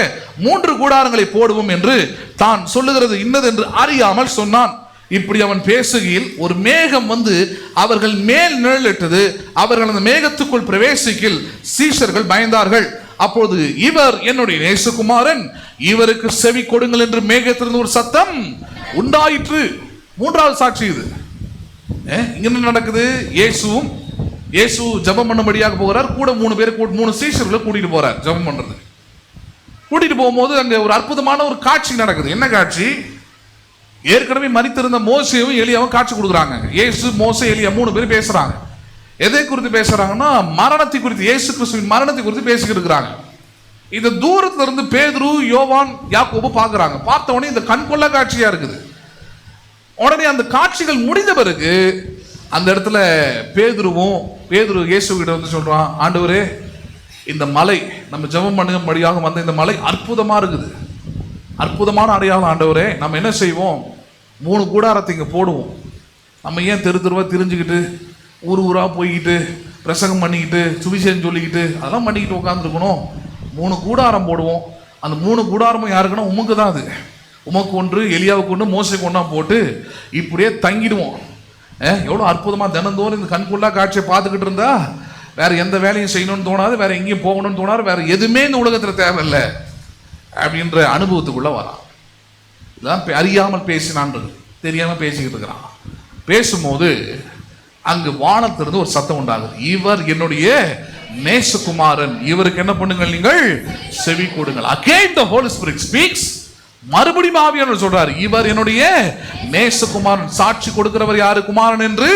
3 கூடாரங்களை போடுவோம் என்று தான் சொல்லுகிறது இன்னதென்று அறியாமல் சொன்னான். இப்படி அவன் பேசுகையில் ஒரு மேகம் வந்து அவர்கள் மேல் நிழலிட்டது. அவர்கள் அந்த மேகத்துக்குள் பிரவேசிக்கில் சீஷர்கள் பயந்தார்கள். அப்பொழுது இவர் என்னுடைய நேசகுமாரன், இவருக்கு செவி கொடுங்கள் என்று மேகத்திலிருந்து ஒரு சத்தம் உண்டாயிற்று. மூன்றாவது சாட்சி இது. இங்க என்ன நடக்குது? இயேசு ஜெபம் பண்ணும்படியாக போகிறார். கூட 3 சீஷர்களை கூட்டிட்டு போறார் ஜெபம் பண்றது. கூட்டிட்டு போகும்போது அங்க ஒரு அற்புதமான ஒரு காட்சி நடக்குது. என்ன காட்சி? ஏற்கனவே மரித்திருந்த மோசேவும் எலியாவும் காட்சி கொடுக்குறாங்க. இயேசு, மோசே, எலியா 3 பேர் பேசுறாங்க. எதை குறித்து பேசுறாங்கன்னா, மரணத்தை குறித்து, இயேசு கிறிஸ்துவின் மரணத்தை குறித்து பேசிக்கிட்டு இருக்கிறாங்க. இந்த தூரத்துல இருந்து பேதுரு, யோவான், யாக்கோபு பாக்குறாங்க. பார்த்த உடனே இந்த கண்கொள்ளா காட்சியா இருக்குது. உடனே அந்த காட்சிகள் முடிந்த பிறகு அந்த இடத்துல பேதுரு இயேசு கிட்ட வந்து சொல்றான், ஆண்டவரே, இந்த மலை, நம்ம ஜெபம் பண்ணும்படியாக வந்த இந்த மலை அற்புதமா இருக்குது, அற்புதமான அடையாளம். ஆண்டவரே, நம்ம என்ன செய்வோம்? 3 கூடாரத்தை இங்கே போடுவோம். நம்ம ஏன் தெருவா திரிஞ்சுக்கிட்டு ஊரா போய்கிட்டு பிரசங்கம் பண்ணிக்கிட்டு சுவிசேஷம் சொல்லிக்கிட்டு அதெல்லாம் பண்ணிக்கிட்டு உட்காந்துருக்கணும்? 3 கூடாரம் போடுவோம். அந்த 3 கூடாரமும் யாருக்குன்னா உமக்கு தான். அது உமக்கு ஒன்று, எலியாவுக்கு ஒன்று, மோசைக்கு ஒன்றா போட்டு இப்படியே தங்கிடுவோம். எவ்வளோ அற்புதமாக தினந்தோறும் இந்த கண்குள்ளா காட்சியை பார்த்துக்கிட்டு இருந்தா வேற எந்த வேலையும் செய்யணும்னு தோணாது, வேற எங்கேயும் போகணும்னு தோணாது, வேற எதுவுமே இந்த உலகத்தில் தேவையில்லை அப்படின்ற அனுபவத்துக்குள்ள வரான். இதான் அறியாமல் பேசினான்றது, தெரியாமல் பேசிக்கிட்டு இருக்கிறான். பேசும்போது அங்கு வானத்திலிருந்து ஒரு சத்தம் உண்டாகுது. இவர் என்னுடைய நேசகுமாரன், இவருக்கு என்ன பண்ணுங்கள், நீங்கள் செவி கொடுங்கள். Again the Holy Spirit speaks. மறுபடியும் ஆவியானவர் சொல்றாரு, இவர் என்னுடைய நேசகுமாரன். சாட்சி கொடுக்கிறவர் யாரு? குமாரன் என்று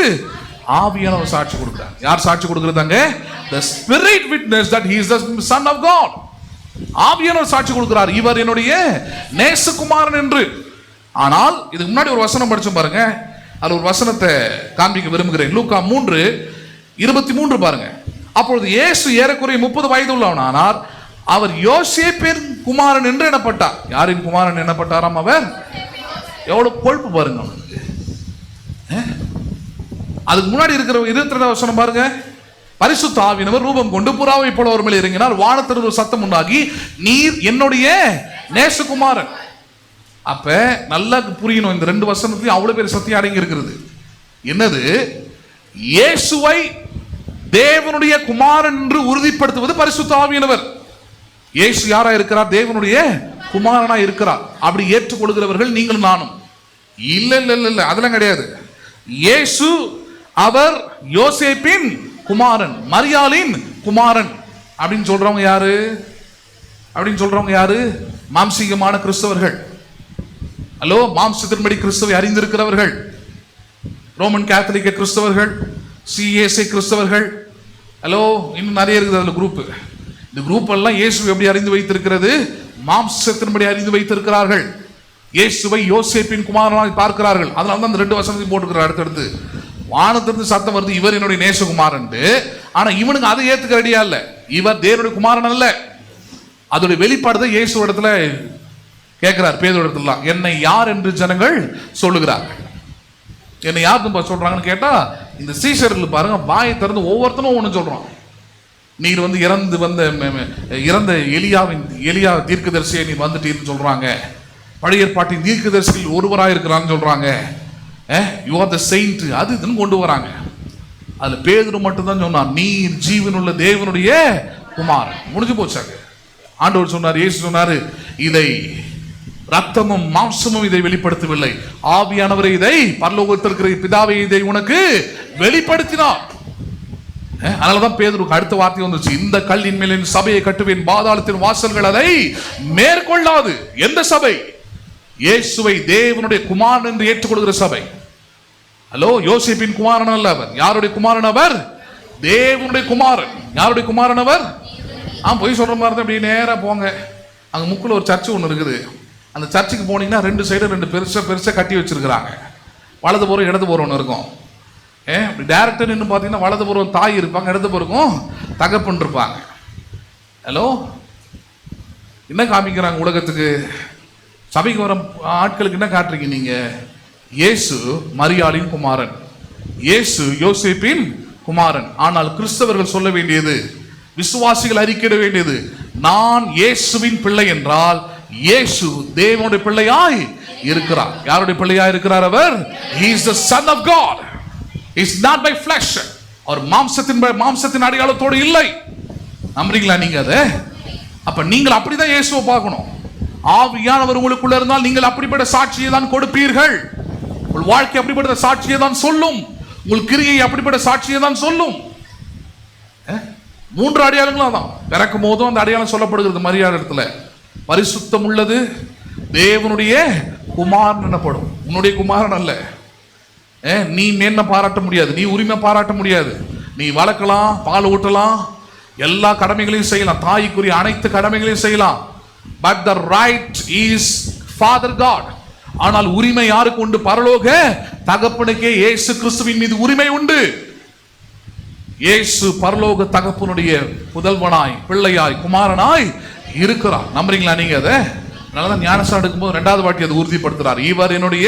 ஆவியானவர் சாட்சி கொடுக்கிறார். யார் சாட்சி கொடுக்கிறதாங்க? The Spirit witness that he is the Son of God. ஆவியானவர் சாட்சி கொடுக்கிறார், இவர் என்னுடைய நேசகுமாரன் என்று. ஆனால் இதுக்கு முன்னாடி ஒரு வசனம் படிச்சோம் பாருங்க, அது ஒரு வசனத்தை காண்பிக்க விரும்புகிறேன். லூக்கா 3:23 பாருங்க. அப்பொழுது இயேசு ஏறக்குறைய 30 வயது உள்ளவனானார். அவர் யோசேப்பின் குமாரன் என்று எண்ணப்பட்டார். யாரின் குமாரன் எண்ணப்பட்டாராம் அவர்? எவ்வளவு கொழுப்பு பாருங்க அவனுக்கு. அதுக்கு முன்னாடி இருக்கிற 22 வசனம் பாருங்க. பரிசுத்த ஆவியானவர் ரூபம் கொண்டு புறாவை போல ஒரு மேல் இறங்கினார். வானத்திலிருந்து ஒரு சத்தம் உண்டாகி, நீர் என்னுடைய நேசகுமாரன். அப்ப நல்லா புரியணும், இந்த 2 வசனத்தையும் அவ்வளவு பேர் சத்தியம் அடங்கி இருக்கிறது. என்னது? இயேசுவை தேவனுடைய குமாரன் என்று உறுதிப்படுத்துவது பரிசுத்த ஆவியானவர். இயேசு யாரா இருக்கிறார்? தேவனுடைய குமாரனா இருக்கிறார். அப்படி ஏற்றுக்கொள்கிறவர்கள் நீங்களும் நானும். இல்ல இல்ல இல்ல இல்ல, அதெல்லாம் கிடையாது. இயேசு அவர் யோசேப்பின் குமாரன், மரியாளின் குமாரன் அப்படின்னு சொல்றவங்க யாரு? அப்படின்னு சொல்றவங்க யாரு? மாம்சீகமான கிறிஸ்தவர்கள். ஹலோ, மாம்சத்தின்படி கிறிஸ்தவை அறிந்திருக்கிறவர்கள், ரோமன் கேத்தலிக்க கிறிஸ்தவர்கள், சிஎஸ்ஐ கிறிஸ்தவர்கள். ஹலோ, இன்னும் நிறைய இருக்குது அதுல குரூப். இந்த குரூப் எல்லாம் இயேசுவை எப்படி அறிந்து வைத்திருக்கிறது? மாம்சத்தின்படி அறிந்து வைத்திருக்கிறார்கள். இயேசுவை யோசேப்பின் குமாரனாக பார்க்கிறார்கள். அதனால தான் இந்த 2 வசனத்தையும் போட்டுக்கிறார். அடுத்தடுத்து வானத்திலிருந்து சத்தம் வருது, இவர் என்னுடைய நேசகுமாரன். ஆனா இவனுக்கு அதை ஏத்துக்க ரெடியா இல்ல. இவர் தேவனுடைய குமாரன் அல்ல. அதோட வெளிப்பாடு தான் இயேசு இடத்துல கேட்கிறார். பேதுரு இடத்துல, என்னை யார் என்று ஜனங்கள் சொல்லுகிறார்கள்? என்னை யார் சொல்றாங்கன்னு கேட்டா, இந்த சீஷர்கள் பாருங்க, வாயை திறந்து ஒவ்வொருத்தனும் ஒண்ணு சொல்றான். நீர் வந்து இறந்த எலியா தீர்க்கதரிசியை நீர் வந்துட்டீர்னு சொல்றாங்க. பழைய ஏற்பாட்டின் தீர்க்கதரிசியில் ஒருவராக இருக்கிறான்னு சொல்றாங்க. யூ ஆர் த செயின்ட், அது இதுன்னு கொண்டு வராங்க. அதுல பேதுரு மட்டும் தான் சொன்னார், நீர் ஜீவனுள்ள தேவனுடைய குமாரன். முடிஞ்சு போச்சாங்க. ஆண்டவர் சொன்னார், இயேசு சொன்னாரு, இதை ரத்தமும் மாம்சமும் இதை வெளிப்படுத்தவில்லை, ஆவியானவரை இதை பரலோகத்திற்கிற பிதாவை இதை உனக்கு வெளிப்படுத்தினார். அதனாலதான் பேதுருக்கு அடுத்த வார்த்தை வந்துச்சு, இந்த கல்லின் மேல் என் சபையை கட்டுவேன், பாதாளத்தின் வாசல்கள் அதை மேற்கொள்ளாது. எந்த சபை? இயேசுவை தேவனுடைய குமாரன் என்று ஏற்றுக்கொள்கிற சபை. ஹலோ, யோசேப்பின் குமாரன் அல்ல அவர். யாருடைய குமாரன் அவர்? தேவனுடைய குமாரன். யாருடைய குமாரன் அவர்? போய் சொல்ற மாதிரி தான். அப்படி நேரா போங்க, அங்க முக்குல ஒரு சர்ச்சு ஒன்று இருக்குது. அந்த சர்ச்சுக்கு போனீங்கன்னா 2 சைடு 2 பெருசா கட்டி வச்சிருக்கிறாங்க. வலது புறம் இடது புறம் ஒன்று இருக்கும். அப்படி டேரக்டர் நின்று பார்த்தீங்கன்னா வலது புறம் தாய் இருப்பாங்க, இடது புறம் தகப்பன் இருப்பாங்க. ஹலோ, என்ன காமிக்கிறாங்க உலகத்துக்கு? சபைக்கு வர ஆட்களுக்கு என்ன காட்டுறீங்க நீங்க? இயேசு மரியாளின் குமாரன், இயேசு யோசேப்பின் குமாரன். ஆனால் கிறிஸ்தவர்கள் சொல்ல வேண்டியது, விசுவாசிகள் அறிக்கையிட வேண்டியது, நான் இயேசுவின் பிள்ளை என்றால் இயேசு தேவனுடைய பிள்ளையாய் இருக்கிறார். யாருடைய பிள்ளையாய் இருக்கிறார் அவர்? He is the Son of God. He is not by flesh. அவர் மாம்சத்தின் அடையாளத்தோடு இல்லை. நம்புறீங்களா நீங்க அதை? அப்ப நீங்கள் அப்படிதான் இயேசுவை பார்க்கணும். ஆவியானவர் உங்களுக்குள்ள இருந்தால் நீங்கள் அப்படிப்பட்ட சாட்சியை தான் கொடுப்பீர்கள். உங்கள் வாழ்க்கை அப்படிப்பட்ட சாட்சியை தான் சொல்லும். உங்கள் கிரியை அப்படிப்பட்ட சாட்சியை தான் சொல்லும். 3 அடையாளங்களும் தான். பிறக்கும் போதும் அந்த அடையாளம் சொல்லப்படுகிறது. மரியாதை இடத்துல பரிசுத்தம் உள்ளது, தேவனுடைய குமாரன் எனப்படும். உன்னுடைய குமாரன் அல்ல. நீ மேன்மை பாராட்ட முடியாது, நீ உரிமை பாராட்ட முடியாது. நீ வளர்க்கலாம், பால் ஊட்டலாம், எல்லா கடமைகளையும் செய்யலாம், தாய்க்குரிய அனைத்து கடமைகளையும் செய்யலாம். But the right is Father God. ஆனால் உரிமை யாருக்கு உண்டு? பரலோக தகப்பனுக்கே இயேசு கிறிஸ்துவின் மீது உரிமை உண்டு. இயேசு பரலோக தகப்பனுடைய புதல்வனாய், பிள்ளையாய், குமாரனாய் இருக்கிறார். நம்புறீங்களா நீங்க அதை? அதனாலதான் ஞானஸ்நானம் எடுக்கும்போது 2வது வாட்டி அதை உறுதிப்படுத்துறார். இவர் என்னுடைய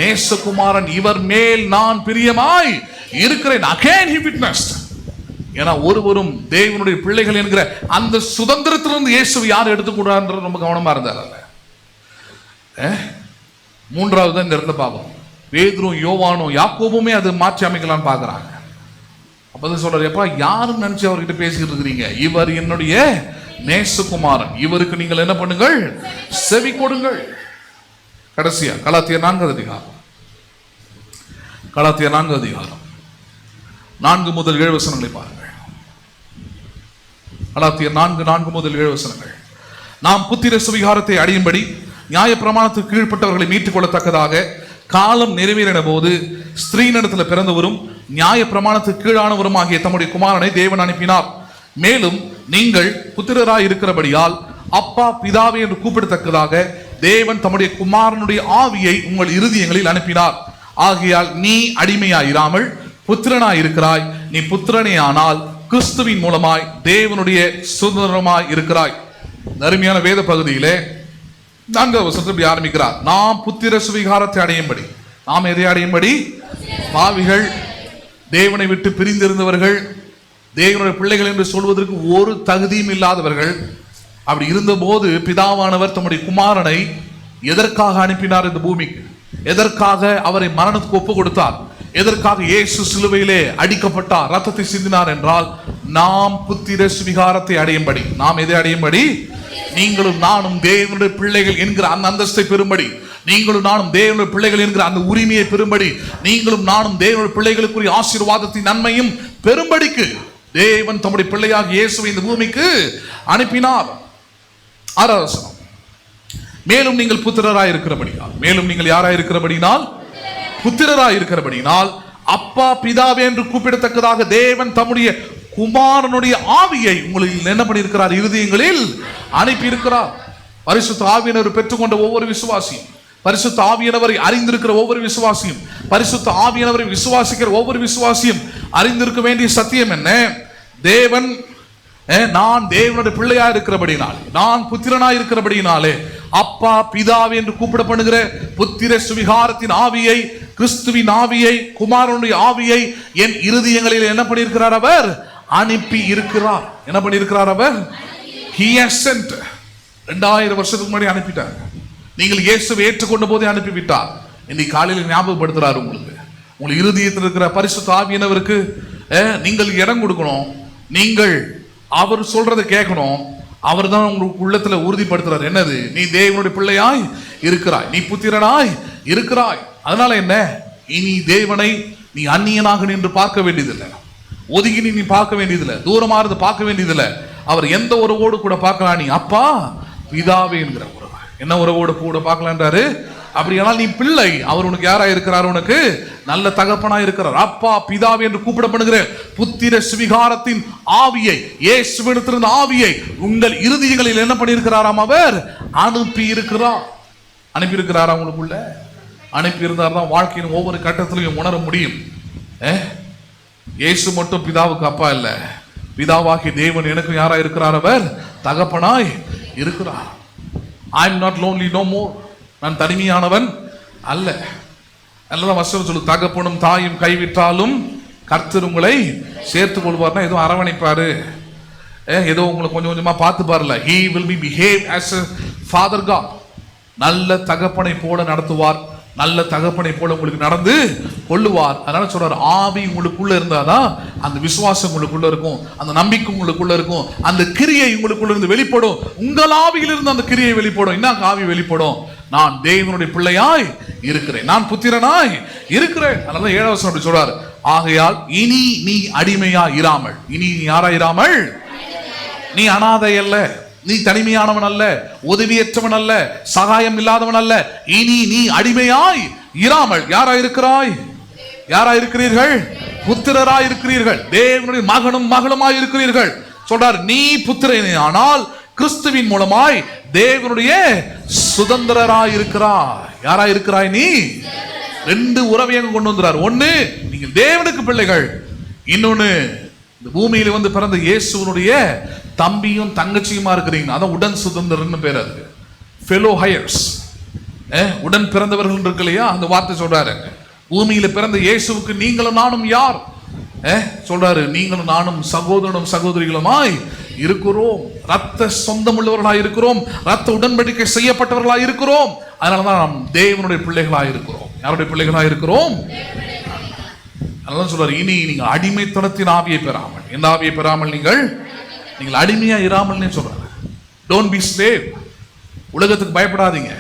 நேசகுமாரன், இவர் மேல் நான் பிரியமாய் இருக்கிறேன். Again he witnessed. ஏன்னா ஒருவரும் தேவனுடைய பிள்ளைகள் என்கிற அந்த சுதந்திரத்திலிருந்து இயேசு யார் எடுத்துக்கூடாது ரொம்ப கவனமா இருந்தார். 3வது இந்த இடத்துல பார்ப்போம். பேதுரும் யோவானும் யாக்கோபுமே அது மாற்றி அமைக்கலாம்னு பார்க்குறாங்க. அப்பதான் சொல்றாரு, எப்பா யாருன்னு நினைச்சு அவர்கிட்ட பேசிக்கிட்டு இருக்கிறீங்க? இவர் என்னுடைய நேசகுமாரன், இவருக்கு நீங்கள் என்ன பண்ணுங்கள்? செவி கொடுங்கள். கடைசியா கலாத்தியர் 4வது அதிகாரம் கலாத்தியர் 4 அதிகாரம் 4 முதல் 7 வசனங்களை பாருங்கள். கலாத்தியர் 4 முதல் 7 வசனங்கள். நாம் புத்திர சுவிகாரத்தை அடையும்படி நியாய பிரமாணத்துக்கு கீழ்ப்பட்டவர்களை மீட்டுக் கொள்ளத்தக்கதாக காலம் நிறைவேறின போது ஸ்திரீனிடத்தில் பிறந்தவரும் நியாய பிரமாணத்துக்கு கீழானவரும் ஆகிய தம்முடைய குமாரனை தேவன் அனுப்பினார். மேலும் நீங்கள் புத்திரராய் இருக்கிறபடியால் அப்பா பிதாவே என்று கூப்பிடத்தக்கதாக தேவன் தம்முடைய குமாரனுடைய ஆவியை உங்கள் இருதயங்களில் அனுப்பினார். ஆகையால் நீ அடிமையாயிராமல் புத்திரனாய் இருக்கிறாய். நீ புத்திரனே ஆனால் கிறிஸ்துவின் மூலமாய் தேவனுடைய சுதந்திரமாய் இருக்கிறாய். அருமையான வேத பகுதியிலே 4 வசனத்தில் ஆரம்பிக்கிறார். நாம் புத்திர சுவிகாரத்தை அடையும்படி. நாம் எதை அடையும்படி? பாவிகள், தேவனை விட்டு பிரிந்திருந்தவர்கள், தேவனுடைய பிள்ளைகள் என்று சொல்வதற்கு ஒரு தகுதியும் இல்லாதவர்கள். அப்படி இருந்த போது பிதாவானவர் தம்முடைய குமாரனை எதற்காக அனுப்பினார் இந்த பூமிக்கு? எதற்காக அவரை மரணத்துக்கு ஒப்பு கொடுத்தார்? எதற்காக இயேசு சிலுவையிலே அடிக்கப்பட்டார், ரத்தத்தை சிந்தினார் என்றால் நாம் புத்திர சுவிகாரத்தை அடையும்படி. நாம் எதை அடையும்படி? நீங்களும் நானும் தேவனுடைய பிள்ளைகள் என்கிற அந்த அந்தஸ்தை பெறும்படி, நீங்களும் நானும் தேவனுடைய பிள்ளைகள் என்கிற அந்த உரிமையை பெறும்படி, நீங்களும் நானும் தேவனுடைய பிள்ளைகளுக்குரிய ஆசீர்வாதத்தின் நன்மையும் பெறும்படிக்கு தேவன் தம்முடைய பிள்ளையாக இயேசுவை இந்த பூமிக்கு அனுப்பினார். 6வது வசனம். மேலும் நீங்கள் புத்திரராய் இருக்கிறபடினால், மேலும் நீங்கள் யாராய் இருக்கிறபடினால்? புத்திரராய் இருக்கிறபடினால் அப்பா பிதாவே என்று கூப்பிடத்தக்கதாக தேவன் தம்முடைய குமாரனுடைய ஆவியை உங்களில் என்ன பண்ணியிருக்கிறார்? இருதயங்களில் அனுப்பி இருக்கிறார். பரிசுத்த ஆவியானவர் பெற்றுக்கொண்ட ஒவ்வொரு விசுவாசியும், பரிசுத்த ஆவியானவரை அறிந்திருக்கிற ஒவ்வொரு விசுவாசியும், பரிசுத்த ஆவியானவரை விசுவாசிக்கிற ஒவ்வொரு விசுவாசியும் அறிந்திருக்க வேண்டிய சத்தியம் என்ன? தேவன் நான் தேவனுடைய பிள்ளையா இருக்கிறபடினாலே, நான் புத்திரனா இருக்கிறபடினாலே அப்பா பிதாவே என்று கூப்பிடப்படுகிற புத்திர சுவிகாரத்தின் ஆவியை, கிறிஸ்துவின் ஆவியை, குமாரனுடைய ஆவியை என் இருதயங்களில் என்ன பண்ணியிருக்கிறார்? அவர் அனுப்பி இருக்கிறார். என்ன பண்ணியிருக்கிறார்? அவர் He has sent. 2000 வருஷத்துக்கு முன்னாடி அனுப்பிட்டார். நீங்கள் இயேசுவை ஏற்றுக்கொண்ட போதே அனுப்பிவிட்டார். இன்னைக்கு காலையில் ஞாபகப்படுத்துறாரு உங்களுக்கு. உங்கள் இருதயத்தில் இருக்கிற பரிசுத்த ஆவியானவருக்கு நீங்கள் இடம் கொடுக்கணும். நீங்கள் அவர் சொல்றதை கேட்கணும். அவர் தான் உங்களுக்கு உள்ளத்துல உறுதிப்படுத்துறாரு. என்னது? நீ தேவனுடைய பிள்ளையாய் இருக்கிறாய், நீ புத்திரனாய் இருக்கிறாய். அதனால என்ன? இனி தேவனை நீ அந்நியனாக நின்று பார்க்க வேண்டியதில்லை, ஒதுங்கி நீ பார்க்க வேண்டியதில்லை, தூரமா இருந்து பார்க்க வேண்டியதில்லை. அவர் எந்த உறவோடு கூட பார்க்கலாம்? நீ அப்பா பிதாவே என்கிற உறவு. என்ன உறவோடு கூட பார்க்கலான்றாரு? அப்படியானால் நீ பிள்ளை. அவர் உனக்கு யாரா இருக்கிறார்? உனக்கு நல்ல தகப்பனா இருக்கிறார். அப்பா பிதாவே என்று கூப்பிடப்படுகிற புத்திர சுவிகாரத்தின் ஆவியை, இயேசுவிடத்திலிருந்து ஆவியை உங்கள் இருதயங்களில் என்ன பண்ணியிருக்கிறாராம்? அவர் அனுப்பி இருக்கிறார். அனுப்பி இருக்கிறாரா? உங்களுக்குள்ள அனுப்பி இருந்தார் தான் வாழ்க்கையின் ஒவ்வொரு கட்டத்திலையும் உணர முடியும். இயேசு மட்டும் பிதாவுக்கு அப்பா இல்லை, பிதாவாகி தேவன் எனக்கு யாரா இருக்கிறார்? அவர் தகப்பனாய் இருக்கிறார். I am not lonely no more. நான் தனிமையானவன் அல்ல. நல்லதான் வசனம் சொல்லு. தகப்பனும் தாயும் கைவிட்டாலும் கர்த்தர் உங்களை சேர்த்துக் கொள்வார்னா ஏதோ அரவணைப்பாரு, ஏதோ உங்களை கொஞ்சம் கொஞ்சமா பார்த்து பாருல. He will be behave as a father God. நல்ல தகப்பனை போல நடத்துவார், நல்ல தகப்பனை போல உங்களுக்கு நடந்து கொள்ளுவார். அதனால சொல்றாரு, ஆவி உங்களுக்குள்ள இருந்தாதான் அந்த விசுவாசம் உங்களுக்குள்ள இருக்கும், அந்த நம்பிக்கை உங்களுக்குள்ள இருக்கும், அந்த கிரியை உங்களுக்குள்ள இருந்து வெளிப்படும். உங்கள் ஆவியிலிருந்து அந்த கிரியை வெளிப்படும். என்ன ஆவி வெளிப்படும்? நான் தேவனுடைய பிள்ளையாய் இருக்கிறேன், நான் புத்திரனாய் இருக்கிறேன். அதனால 7வது வசனம் அப்படி சொல்றாரு. ஆகையால் இனி நீ அடிமையா இராமல், இனி நீ யாரா இராமல், நீ அனாதை அல்ல, நீ தனிமையானவன் அல்ல, உதவியற்றவன் அல்ல, சகாயம் இல்லாதவன் அல்ல. இனி நீ அடிமையாய் இராமல் யாரா இருக்கிறாய்? யாரா இருக்கிறீர்கள்? புத்திரராய் இருக்கிறீர்கள், தேவனுடைய மகனும் மகளுமாய் இருக்கிறீர்கள். சொல்றார், நீ புத்திரனே ஆனால் கிறிஸ்துவின் மூலமாய் தேவனுடைய சுதந்திரராய் இருக்கிறாய். யாரா இருக்கிறாய்? நீ 2 உறவையும் கொண்டு வந்துறார். ஒன்னு, நீங்கள் தேவனுக்கு பிள்ளைகள். இன்னொன்னு, இந்த பூமியில வந்து பிறந்த இயேசுவனுடைய தம்பியும் தங்கச்சியுமா இருக்கிறீங்க. அதான் உடன் சுதந்திரன்னு பேர். அதுக்கு ஃபெலோ ஹயர்ஸ், உடன் பிறந்தவர்கள் இருக்கு இல்லையா, அந்த வார்த்தை சொல்றாரு. பூமியில பிறந்த இயேசுவுக்கு நீங்களும் நானும் யார் சொல்றாரு? நீங்களும் நானும் சகோதரனும் சகோதரிகளுமாய் இருக்கிறோம், ரத்த சொந்தம் உள்ளவர்களாய் இருக்கிறோம், ரத்த உடன்படிக்கை செய்யப்பட்டவர்களாய் இருக்கிறோம். அதனாலதான் நாம் தேவனுடைய பிள்ளைகளாய் இருக்கிறோம். யாருடைய பிள்ளைகளாய் இருக்கிறோம்? அதனால சொல்றாரு, இனி நீங்கள் அடிமைத்தனத்தின் ஆவியை பெறாமல், எந்த ஆவியை பெறாமல்? நீங்கள் அடிமையா இராமல் சொல்றாரு. Don't be slave. உலகத்துக்கு பயப்படாதீங்க.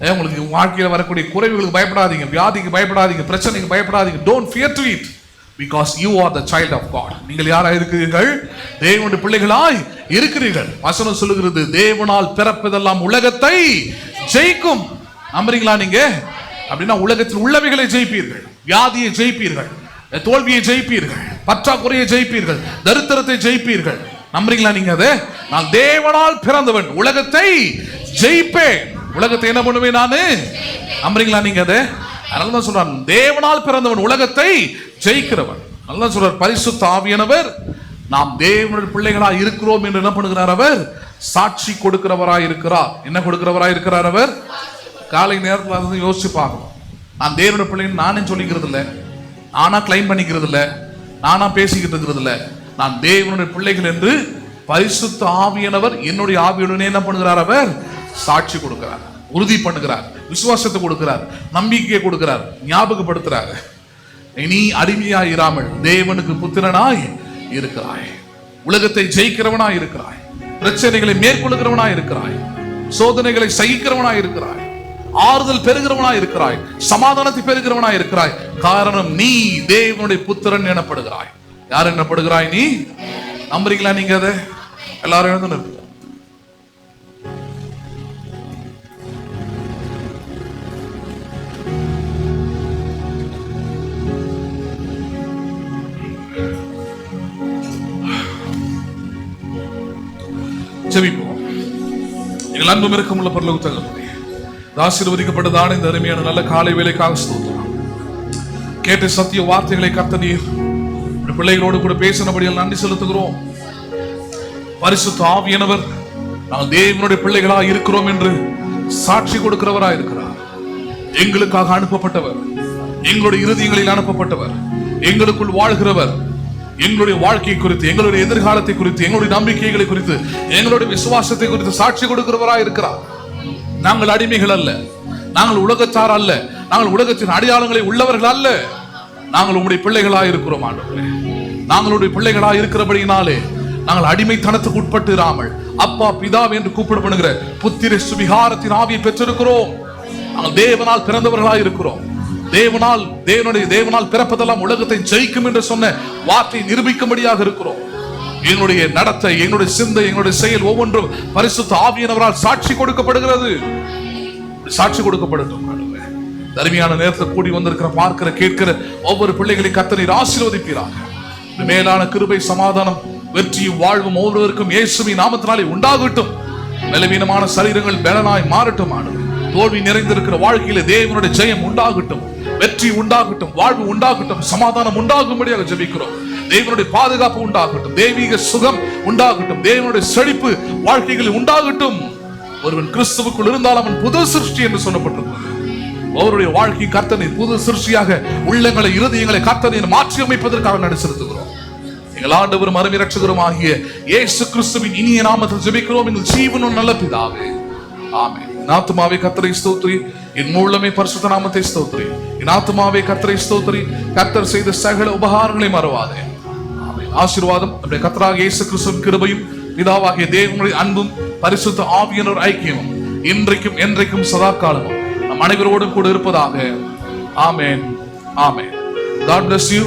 உங்களுக்கு வாழ்க்கையில் வரக்கூடிய குறைவுகளுக்கு பயப்படாதீங்க, வியாதிக்கு பயப்படாதீங்க, பிரச்சனைக்கு பயப்படாதீங்க. Don't fear to it, because you are the child of God. நீங்கள் யாரா இருக்கிறீர்கள்? தேவனுடைய பிள்ளைகளாய் இருக்கிறீர்கள். வசனம் சொல்லுகிறது, தேவனால் பிறப்பதெல்லாம் உலகத்தை ஜெயிக்கும். நம்புறீங்களா நீங்க? அப்படின்னா உலகத்தில் உள்ளவைகளை ஜெயிப்பீர்கள், வியாதியை ஜெயிப்பீர்கள், தோல்வியை ஜெயிப்பீர்கள், பற்றாக்குறையை ஜெயிப்பீர்கள், தரித்திரத்தை ஜெயிப்பீர்கள். நம்புறீங்களா நீங்க? அதை நான் தேவனால் பிறந்தவன், உலகத்தை ஜெயிப்பேன். உலகத்தை என்ன பண்ணுவேன் நானு? நம்புறீங்களா நீங்க? அதை அதனாலதான் சொல்றான், தேவனால் பிறந்தவன் உலகத்தை ஜெயிக்கிறவன். நல்லா சொல்றார், பரிசுத்த ஆவியானவர் நாம் தேவனுடைய பிள்ளைகளா இருக்கிறோம் என்று என்ன பண்ணுகிறார்? அவர் சாட்சி கொடுக்கிறவராய் இருக்கிறார். என்ன கொடுக்கிறவராய் இருக்கிறார்? அவர் காலை நேரத்தில் யோசிச்சு பார்க்கணும். நான் தேவனுடைய பிள்ளைன்னு நானே சொல்லிக்கிறது இல்லை, நானா கிளைம் பண்ணிக்கிறது இல்லை, நானா பேசிக்கிட்டு இருக்கிறது இல்லை. நான் தேவனுடைய பிள்ளைகள் என்று பரிசுத்த ஆவியானவர் என்னுடைய ஆவியுடனே என்ன பண்ணுகிறார்? அவர் சாட்சி கொடுக்கிறார், உறுதி பண்ணுகிறார், விசுவாசத்தை கொடுக்கிறார், நம்பிக்கையை கொடுக்கிறார், ஞாபகப்படுத்துறார். நீ அடிமையாய் இராமல் தேவனுக்கு புத்திரனாய் இருக்கிறாய், உலகத்தை ஜெயிக்கிறவனாய் இருக்கிறாய், பிரச்சனைகளை மேற்கொள்கிறவனாய் இருக்கிறாய், சோதனைகளை சகிக்கிறவனாய் இருக்கிறாய், ஆறுதல் பெறுகிறவனாய் இருக்கிறாய், சமாதானத்தை பெறுகிறவனாய் இருக்கிறாய். காரணம், நீ தேவனுடைய புத்திரன் எனப்படுகிறாய். யார் எனப்படுகிறாய்? நீ. நம்புறீங்களா நீங்க? அதை எல்லாரும் எழுந்து ஜெபிப்போம். எங்கள் அன்பும் இரக்கமுள்ள பரலோக தகப்பனே, ஆசீர்வதிக்கப்பட்டதான இந்த அருமையான நல்ல காலை வேளைக்காக ஸ்தோத்திரம். கேட்ட சத்திய வார்த்தைகளை கர்த்தர் பிள்ளைகளோடு கூட பேசினபடியால் நன்றி செலுத்துகிறோம். பரிசுத்த ஆவியானவர் நாங்கள் தேவனுடைய பிள்ளைகளா இருக்கிறோம் என்று சாட்சி கொடுக்கிறவராய் இருக்கிறார். எங்களுக்காக அனுப்பப்பட்டவர், எங்களுடைய இருதயங்களில் அனுப்பப்பட்டவர், எங்களுக்குள் வாழ்கிறவர், எங்களுடைய வாழ்க்கை குறித்து, எங்களுடைய எதிர்காலத்தை குறித்து, எங்களுடைய நம்பிக்கைகளை குறித்து, எங்களுடைய விசுவாசத்தை குறித்து சாட்சி கொடுக்கிறவராய் இருக்கிறார். நாங்கள் அடிமைகள் அல்ல, நாங்கள் உலகத்தார் அல்ல, நாங்கள் உலகத்தின் அடையாளங்களை உள்ளவர்கள் அல்ல. நாங்கள் உங்களுடைய பிள்ளைகளாக இருக்கிறோம் ஆண்டவரே. நாங்களுடைய பிள்ளைகளாக இருக்கிறபடியினாலே நாங்கள் அடிமைத்தனத்துக்கு உட்பட்டு இராமல் அப்பா பிதா என்று கூப்பிடப்படுகிற புத்திர சுவிகாரத்தின் ஆவியை பெற்றிருக்கிறோம். நாங்கள் தேவனால் பிறந்தவர்களாக இருக்கிறோம். தேவனால் பிறப்பதெல்லாம் உலகத்தை ஜெயிக்கும் என்று சொன்ன வார்த்தை நிரூபிக்கும்படியாக இருக்கிறோம். எங்களுடைய நடத்தை, எங்களுடைய சிந்தை, எங்களுடைய செயல் ஒவ்வொன்றும் பரிசுத்த ஆவியானவரால் சாட்சி கொடுக்கப்படுகிறது. சாட்சி கொடுக்கப்படட்டும். அருமையான நேரத்தில் கூடி வந்திருக்கிற, பார்க்கிற, கேட்கிற ஒவ்வொரு பிள்ளைகளை கர்த்தர் ஆசீர்வதிப்பீராக. மேலான கிருபை, சமாதானம், வெற்றியும் வாழ்வும் ஒவ்வொருவருக்கும் இயேசுவின் நாமத்தினாலே உண்டாகட்டும். பலவீனமான சரீரங்கள் பலனாய் மாறட்டும். தோல்வி நிறைந்திருக்கிற வாழ்க்கையில தேவனுடைய ஜெயம் உண்டாகட்டும், வெற்றி உண்டாகட்டும், வாழ்வு உண்டாகட்டும், சமாதானம் உண்டாகும்படியாக ஜெபிக்கிறோம். தேவனுடைய பாதுகாப்பு உண்டாகட்டும், தெய்வீக சுகம் உண்டாகட்டும், தேவனுடைய செழிப்பு வாழ்க்கைகளில் உண்டாகட்டும். ஒருவன் கிறிஸ்துவுக்குள் இருந்தால் அவன் புது சிருஷ்டி என்று சொல்லப்பட்டிருக்கிறது. அவருடைய வாழ்க்கை கர்த்தனை புது சிருஷ்டியாக உள்ளங்களை, இருதயங்களை கர்த்தனை மாற்றி அமைப்பதற்காக நடி செலுத்துகிறோம். எங்கள் ஆண்டவரும் அருமை இரட்சகரும் ஆகிய இயேசு கிறிஸ்துவின் இனிய நாமத்தில் ஜெபிக்கிறோம் எங்கள் ஜீவனும் நல்ல பிதாவே, ஆமென். என் ஆத்துமாவே கர்த்தரை ஸ்தோத்திரி, என் மூலமே பரிசுத்த நாமத்தை ஸ்தோத்திரி. என் ஆத்துமாவே கர்த்தரை ஸ்தோத்திரி, கர்த்தர் செய்த சகல உபகாரங்களை மறவாதே. ஆமென். ஆசீர்வாதம் நம்முடைய கர்த்தராகிய இயேசு கிறிஸ்துவின் கிருபையும் பிதாவாகிய தேவனுடைய அன்பும் பரிசுத்த ஆவியானவர் ஐக்கியமும் இன்றைக்கும் என்றைக்கும் சதா காலமும் நம் அனைவரோடும் கூட இருப்பதாக. ஆமென். ஆமென். God bless you.